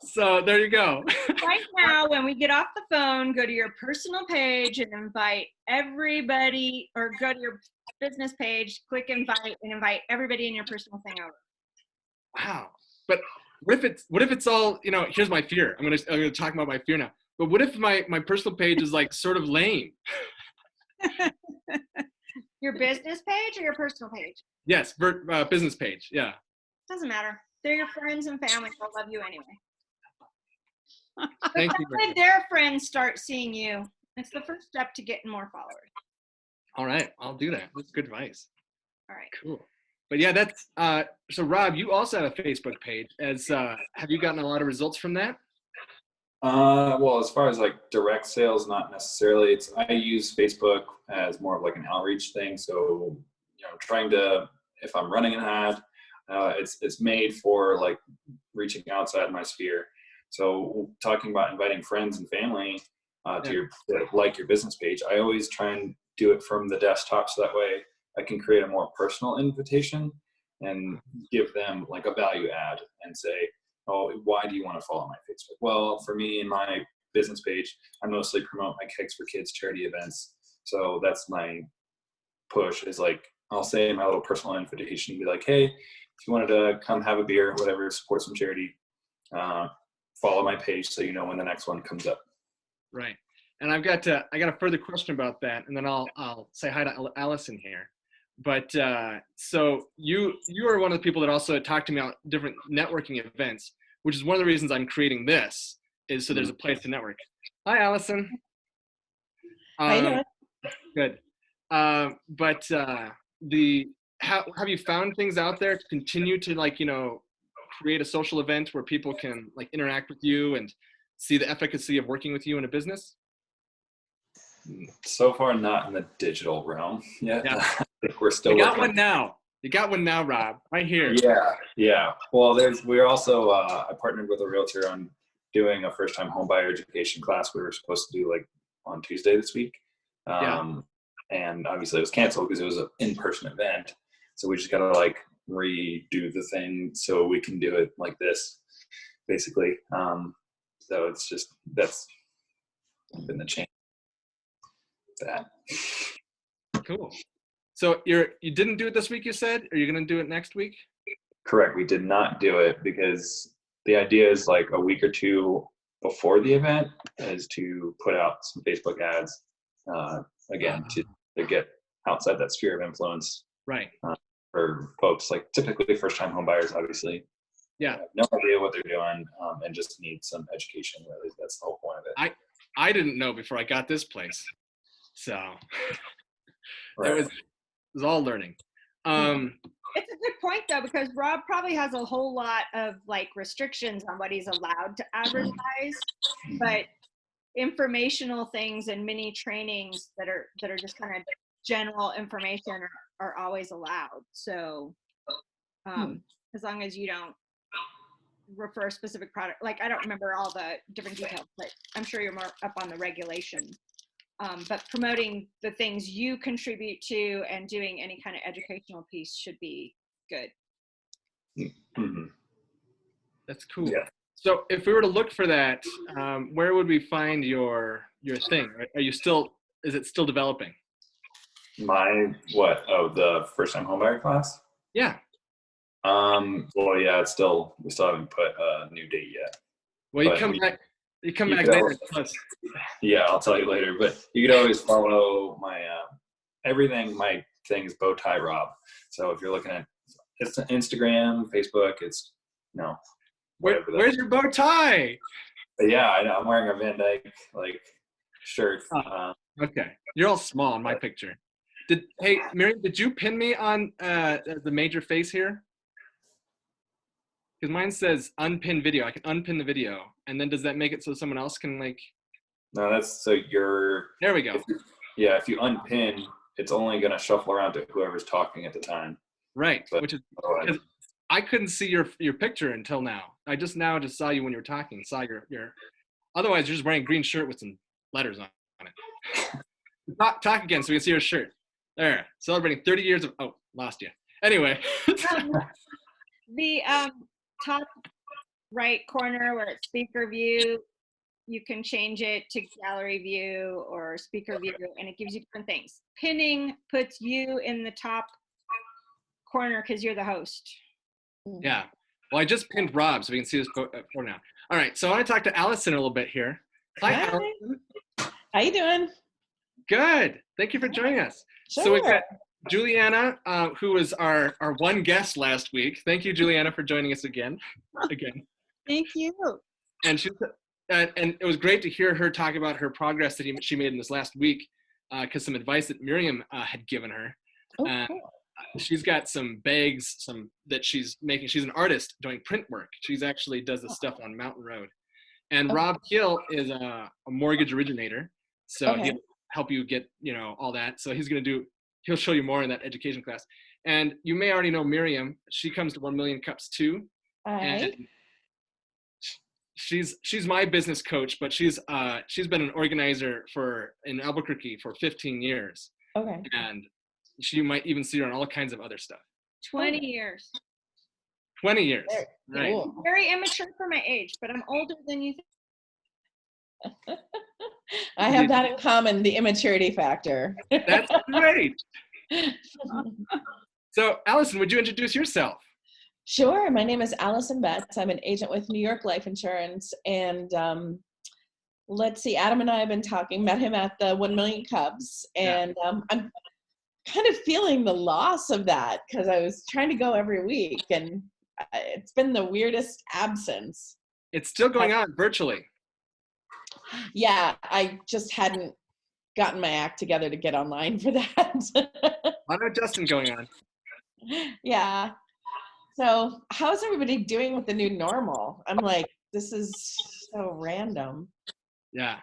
So there you go. Right now, when we get off the phone, go to your personal page and invite everybody, or go to your business page, click invite, and invite everybody in your personal thing over. Wow. But what if it's all, here's my fear. I'm gonna talk about my fear now. But what if my personal page is like sort of lame? Your business page or your personal page? Yes, business page. Yeah. Doesn't matter. They're your friends and family. They'll love you anyway. Thank you. When their friends start seeing you, it's the first step to getting more followers. All right, I'll do that. That's good advice. All right. Cool. But yeah, that's so Rob, you also have a Facebook page. Have you gotten a lot of results from that? Well, as far as like direct sales, not necessarily. I use Facebook as more of like an outreach thing. So, trying to, if I'm running an ad, it's made for like reaching outside my sphere. So talking about inviting friends and family to your business page, I always try and do it from the desktop, so that way I can create a more personal invitation and give them like a value add and say, oh, why do you want to follow my Facebook? Well, for me and my business page, I mostly promote my Cakes for Kids charity events. So that's my push, is like, I'll say my little personal invitation, be like, hey, if you wanted to come have a beer or whatever, support some charity, follow my page so you know when the next one comes up. Right. And I got a further question about that, and then I'll say hi to Allison here. But so you are one of the people that also talked to me about different networking events, which is one of the reasons I'm creating this, is so there's a place to network. Hi, Allison. How you doing? Good. But have you found things out there to continue to create a social event where people can like interact with you and see the efficacy of working with you in a business? So far, not in the digital realm yet. Yeah. I think we're still. We got one now. You got one now, Rob. Right here. Yeah. Well, we're also, I partnered with a realtor on doing a first-time homebuyer education class we were supposed to do like on Tuesday this week. And obviously it was canceled because it was an in-person event. So we just got to like redo the thing so we can do it like this, basically. So it's just, that's been the change. That. Cool. So you didn't do it this week, you said? Are you going to do it next week? Correct. We did not do it because the idea is like a week or two before the event is to put out some Facebook ads, again, to get outside that sphere of influence. Right. For folks like typically first-time home buyers, obviously. Yeah. No idea what they're doing, and just need some education. Really, that's the whole point of it. I didn't know before I got this place, so Right. it was all learning. It's a good point though, because Rob probably has a whole lot of like restrictions on what he's allowed to advertise, but informational things and mini trainings that are just kind of general information are always allowed. So as long as you don't refer specific product, like I don't remember all the different details, but I'm sure you're more up on the regulation. But promoting the things you contribute to and doing any kind of educational piece should be good. Mm-hmm. That's cool. Yeah. So if we were to look for that, where would we find your thing? Is it still developing? The first-time homebuyer class? Yeah. Well, yeah, we still haven't put a new date yet. Well, you come back later. Yeah, I'll tell you later. But you could always follow my everything. My thing is Bowtie Rob. So if you're looking at it's Instagram, Facebook, it's Where's your bow tie? But yeah, I'm wearing a VanDyk shirt. Okay, you're all small in my picture. Hey Miriam, did you pin me on the major face here? Because mine says unpin video. I can unpin the video, and then does that make it so someone else can like? No, that's so you're. There we go. If you unpin, it's only gonna shuffle around to whoever's talking at the time. Right, which is because I couldn't see your picture until now. I just saw you when you were talking. Saw your. Otherwise, you're just wearing a green shirt with some letters on it. Talk again so we can see your shirt. There, celebrating 30 years of. Oh, lost you. Anyway. The top right corner where it's speaker view, you can change it to gallery view or speaker view, and it gives you different things. Pinning puts you in the top corner because you're the host. Yeah. Well, I just pinned Rob so we can see this for now. All right. So I want to talk to Allison a little bit here. Hi, Allison. How you doing? Good. Thank you for joining us. Sure. So we've got Julianna, who was our one guest last week. Thank you, Julianna, for joining us again. Thank you. And and it was great to hear her talk about her progress that she made in this last week, because some advice that Miriam had given her. Oh, cool. She's got some bags, that she's making. She's an artist doing print work. She's actually does this stuff on Mountain Road. And Rob Hill is a mortgage originator, so he'll help you get all that. So he'll show you more in that education class. And you may already know Miriam. She comes to 1 Million Cups too. And she's my business coach, but she's been an organizer in Albuquerque for 15 years. Okay. And you might even see her on all kinds of other stuff. 20 years. 20 years. Right. Cool. Very immature for my age, but I'm older than you think. I have that in common, the immaturity factor. That's great. So, Allison, would you introduce yourself? Sure. My name is Allison Betts. I'm an agent with New York Life Insurance. And let's see, Adam and I have been talking, met him at the 1 Million Cubs. And I'm kind of feeling the loss of that because I was trying to go every week. And it's been the weirdest absence. It's still going on virtually. Yeah, I just hadn't gotten my act together to get online for that. A lot of adjusting going on. Yeah. So how's everybody doing with the new normal? I'm like, this is so random. Yeah.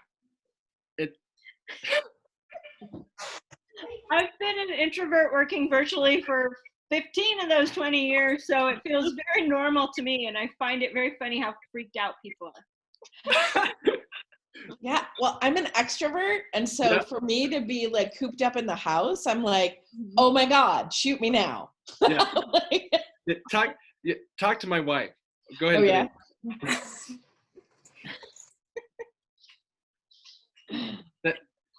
I've been an introvert working virtually for 15 of those 20 years, so it feels very normal to me, and I find it very funny how freaked out people are. Yeah, well, I'm an extrovert, and so for me to be like cooped up in the house, I'm like, oh my God, shoot me now. Yeah. Talk to my wife. Go ahead. Oh yeah.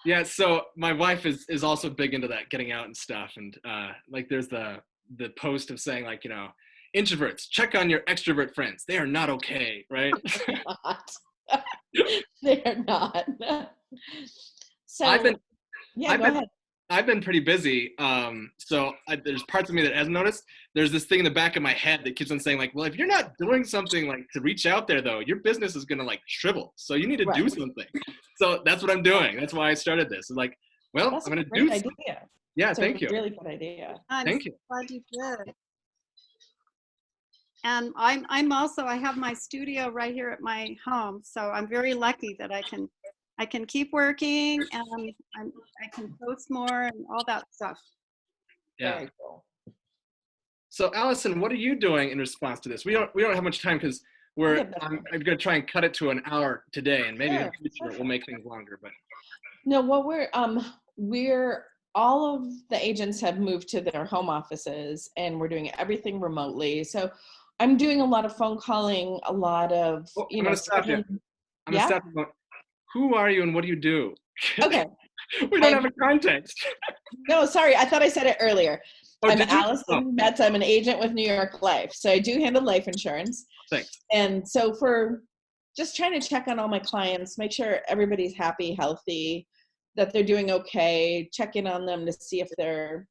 Yeah, so my wife is also big into that, getting out and stuff, and like there's the post of saying, like, you know, introverts, check on your extrovert friends. They are not okay, right? They're not. So I've been pretty busy. So there's parts of me that hasn't noticed. There's this thing in the back of my head that keeps on saying, like, well, if you're not doing something like to reach out there, though, your business is gonna like shrivel. So you need to do something. So that's what I'm doing. That's why I started this. It's like, well, that's I'm gonna a great do something. idea. Yeah, That's thank a you. Really good idea. Thank you. Glad you did. And I'm also, I have my studio right here at my home, so I'm very lucky that I can keep working, and I can post more and all that stuff. Yeah. Very cool. So Allison, what are you doing in response to this? We don't have much time because I'm going to try and cut it to an hour today, and maybe in the future we'll make things longer. But no, what we're all of the agents have moved to their home offices, and we're doing everything remotely. So I'm doing a lot of phone calling, a lot of I'm going to stop you. I'm going to stop you. Who are you and what do you do? Okay. We don't have a context. No, sorry. I thought I said it earlier. Oh, I'm Allison Betts. I'm an agent with New York Life. So I do handle life insurance. Thanks. And so for just trying to check on all my clients, make sure everybody's happy, healthy, that they're doing okay, check in on them to see if they're,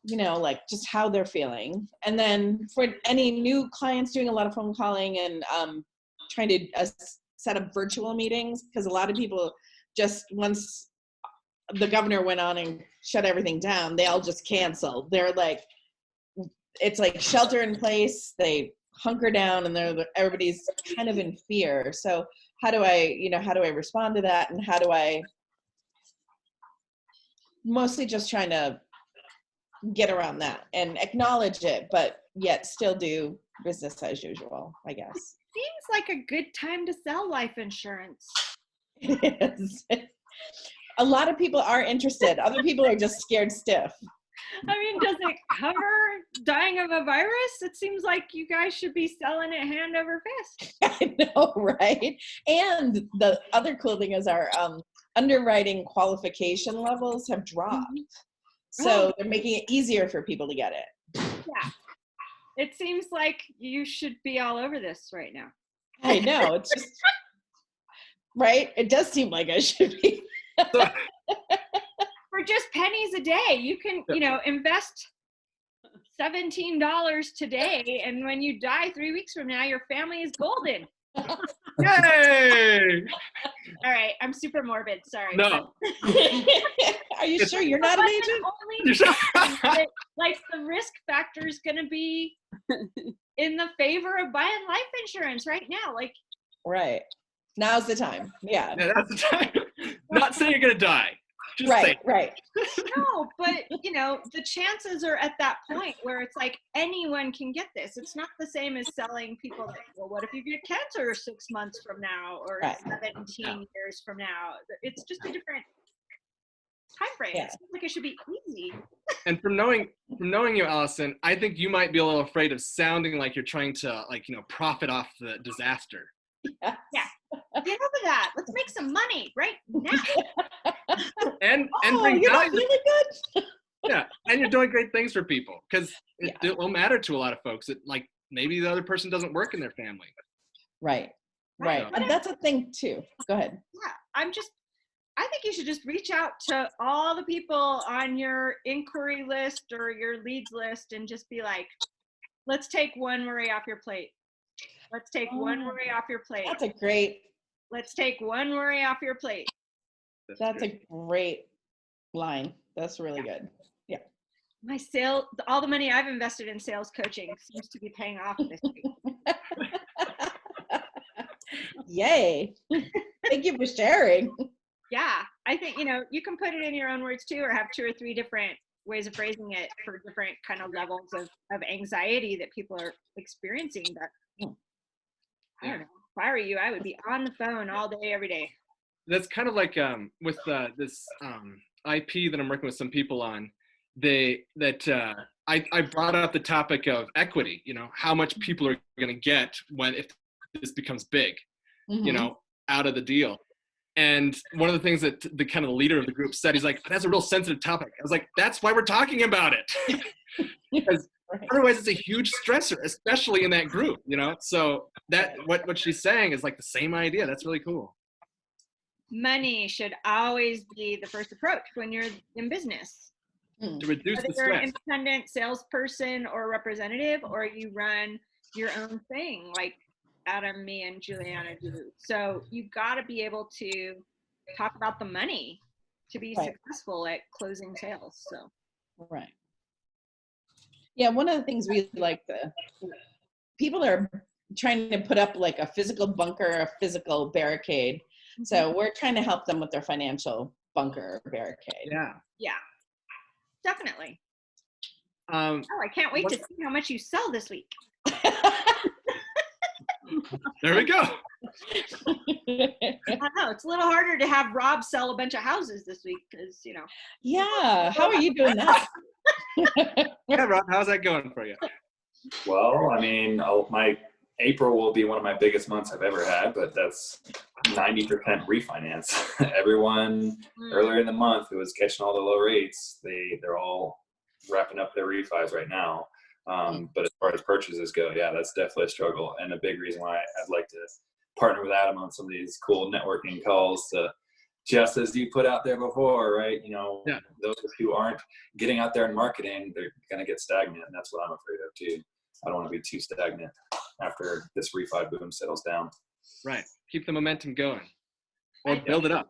you know, like just how they're feeling. And then for any new clients, doing a lot of phone calling and trying to set up virtual meetings, because a lot of people just, once the governor went on and shut everything down, they all just canceled. They're like, it's like shelter in place. They hunker down, and everybody's kind of in fear. So how do I respond to that? And how do I mostly just trying to get around that and acknowledge it, but yet still do business as usual, I guess. Seems like a good time to sell life insurance. It is. A lot of people are interested. Other people are just scared stiff. I mean, does it cover dying of a virus? It seems like you guys should be selling it hand over fist. I know, right? And the other cool thing is our underwriting qualification levels have dropped. So they're making it easier for people to get it. Yeah. It seems like you should be all over this right now. I know. It's just, right? It does seem like I should be. For just pennies a day, you can, invest $17 today, and when you die 3 weeks from now, your family is golden. Yay! All right, I'm super morbid. Sorry. No. Are you sure you're not an agent? Like the risk factor is going to be in the favor of buying life insurance right now. Like, right. Now's the time. Yeah. That's the time. Not saying you're going to die. Just right. No, but the chances are at that point where it's like anyone can get this. It's not the same as selling people like, well, what if you get cancer 6 months from now or 17 years from now? It's just a different time frame. Yeah. It seems like it should be easy. And from knowing you, Allison, I think you might be a little afraid of sounding like you're trying to profit off the disaster. Yes. Yeah. Get over that. Let's make some money right now. and you're bring not value. feeling good? Yeah, and you're doing great things for people because it will matter to a lot of folks. Like maybe the other person doesn't work in their family. Right. Right. And that's a thing too. Go ahead. Yeah, I think you should just reach out to all the people on your inquiry list or your leads list and just be like, let's take one worry off your plate. Let's take one worry off your plate. Let's take one worry off your plate. That's a great line. That's really good. Yeah. My all the money I've invested in sales coaching seems to be paying off this week. Yay. Thank you for sharing. Yeah. I think, you can put it in your own words too, or have 2 or 3 different ways of phrasing it for different kind of levels of anxiety that people are experiencing. But I don't know. If I were you, I would be on the phone all day, every day. That's kind of like with this IP that I'm working with some people on. I brought up the topic of equity. You know, how much people are going to get if this becomes big. You know, out of the deal. And one of the things that the kind of the leader of the group said, he's like, that's a real sensitive topic. I was like, that's why we're talking about it. Because otherwise it's a huge stressor, especially in that group, you know? So that what she's saying is like the same idea. That's really cool. Money should always be the first approach when you're in business. To reduce Whether the you're an stress. independent salesperson or representative, or you run your own thing like Adam, me, and Julianna do. So you've got to be able to talk about the money to be successful at closing sales. So right. Yeah, one of the things we like people are trying to put up like a physical bunker, a physical barricade. So we're trying to help them with their financial bunker or barricade. Yeah, definitely. I can't wait to see how much you sell this week. There we go. I know it's a little harder to have Rob sell a bunch of houses this week because, you know. Yeah, how are you doing that? Yeah, Rob, how's that going for you? Well, I mean, my April will be one of my biggest months I've ever had, but that's 90% refinance. Everyone earlier in the who was catching all the low rates, they're all wrapping up their refis right now. But as far as purchases go, yeah, that's definitely a struggle, and a big reason why I'd like to partner with Adam on some of these cool networking calls to, just as you put out there before, right? You know, those who aren't getting out there and marketing, they're going to get stagnant, and that's what I'm afraid of too. I don't want to be too stagnant after this refi boom settles down. Right. Keep the momentum going, or build it up.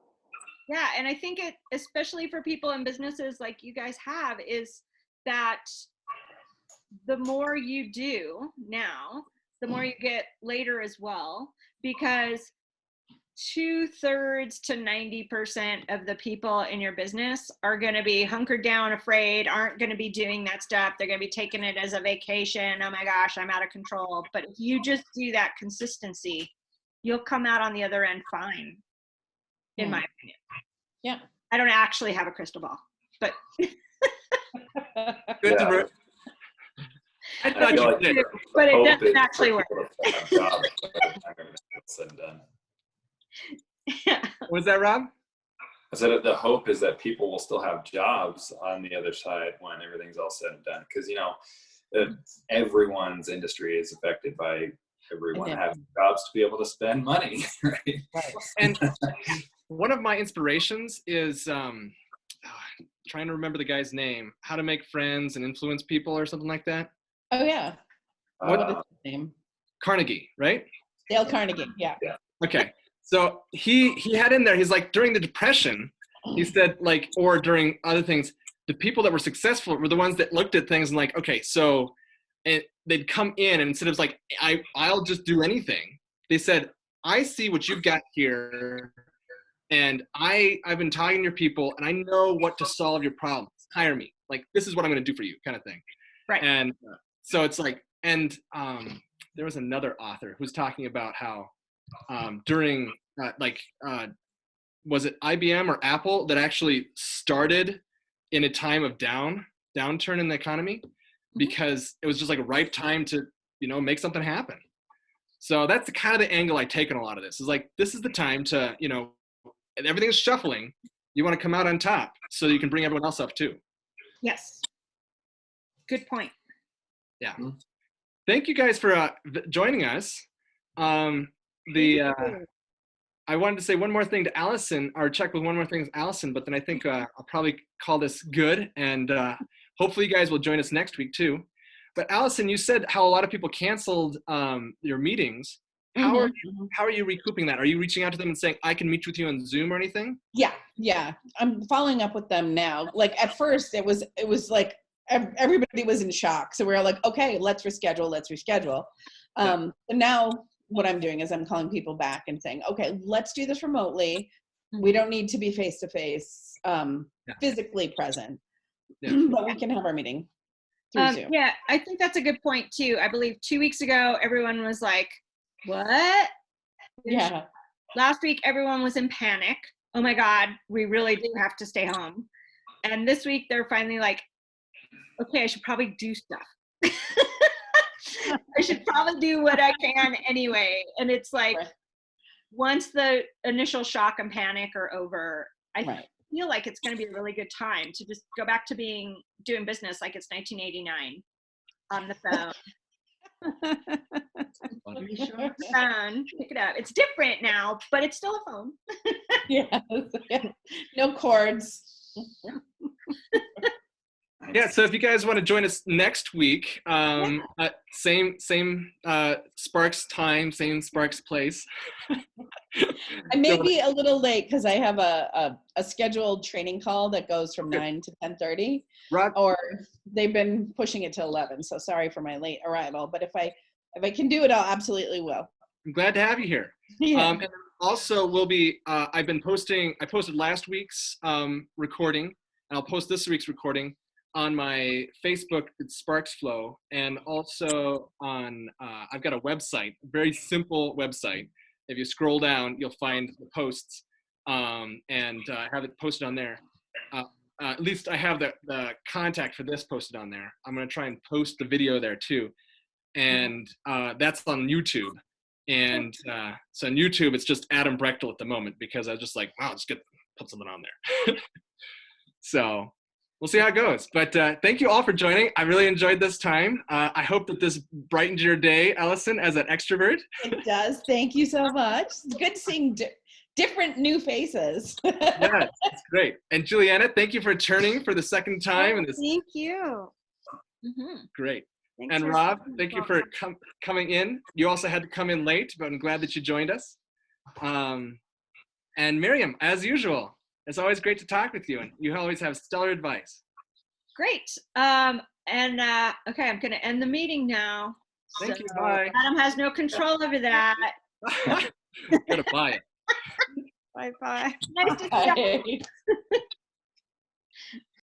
Yeah, and I think it, especially for people in businesses like you guys have, is that the more you do now, the more you get later as well, because 2/3 to 90% of the people in your business are going to be hunkered down, afraid, aren't going to be doing that stuff. They're going to be taking it as a vacation. Oh my gosh, I'm out of control. But if you just do that consistency, you'll come out on the other end fine, in my opinion. Yeah. I don't actually have a crystal ball, but. Good to know. I thought you did. But it doesn't actually work. Said and done. Was that Rob? I said the hope is that people will still have jobs on the other side when everything's all said and done. Because, you know, everyone's industry is affected by everyone having jobs to be able to spend money, right? And one of my inspirations is trying to remember the guy's name, How to Make Friends and Influence People or something like that. Oh, yeah. What is his name? Carnegie, right? Dale Carnegie, yeah. Okay. So he had in there, he's like, during the Depression, he said, like, or during other things, the people that were successful were the ones that looked at things and like, okay, so they'd come in and instead of like, I'll just do anything. They said, I see what you've got here, and I've been talking to your people, and I know what to solve your problems. Hire me. Like, this is what I'm going to do for you, kind of thing. Right. And so it's like, and there was another author who's talking about how during was it IBM or Apple that actually started in a time of downturn in the economy because it was just like a ripe time to, you know, make something happen. So that's the kind of the angle I take on a lot of this is like, this is the time to, you know, everything's shuffling. You want to come out on top so you can bring everyone else up too. Yes. Good point. Yeah. Thank you guys for joining us. I wanted to say one more thing to Allison, or check with one more thing to Allison, but then I think I'll probably call this good, and hopefully you guys will join us next week too. But Allison, you said how a lot of people canceled your meetings. How are you recouping that? Are you reaching out to them and saying, I can meet with you on Zoom or anything? Yeah. I'm following up with them now. Like at first it was like everybody was in shock. So we were like, okay, let's reschedule. And now what I'm doing is I'm calling people back and saying, okay, let's do this remotely. We don't need to be face-to-face, physically present. Yeah. But we can have our meeting through Zoom. Yeah, I think that's a good point too. I believe 2 weeks ago, everyone was like, what? Yeah. Last week, everyone was in panic. Oh my God, we really do have to stay home. And this week, they're finally like, okay, I should probably do stuff. I should probably do what I can anyway. And it's like, once the initial shock and panic are over, I feel like it's going to be a really good time to just go back to doing business like it's 1989 on the phone. Phone, pick it up. It's different now, but it's still a phone. Yeah. No cords. Yeah, so if you guys want to join us next week, same Sparks time, same Sparks place. I may be a little late because I have a scheduled training call that goes from 9 to 10:30. Right. Or they've been pushing it to 11. So sorry for my late arrival. But if I can do it, I'll absolutely will. I'm glad to have you here. Yeah. And also, we'll be. I posted last week's recording, and I'll post this week's recording on my Facebook. It's Sparks Flow, and also on. I've got a website, a very simple website. If you scroll down, you'll find the posts, and have it posted on there. At least I have the contact for this posted on there. I'm going to try and post the video there too. And that's on YouTube. And so on YouTube, it's just Adam Brechtel at the moment because I was just like, wow, just put something on there. So we'll see how it goes. But thank you all for joining. I really enjoyed this time. I hope that this brightened your day, Allison, as an extrovert. It does. Thank you so much. It's good seeing different new faces. Yeah, it's great. And Julianna, thank you for turning for the second time. Thank you. Great. Thanks and for Rob, having me. thank you for coming in. You also had to come in late, but I'm glad that you joined us. And Miriam, as usual, it's always great to talk with you, and you always have stellar advice. Great. Okay, I'm going to end the meeting now. Thank you. Bye. Adam has no control over that. Gotta buy it. Bye-bye. Nice to see you. Bye.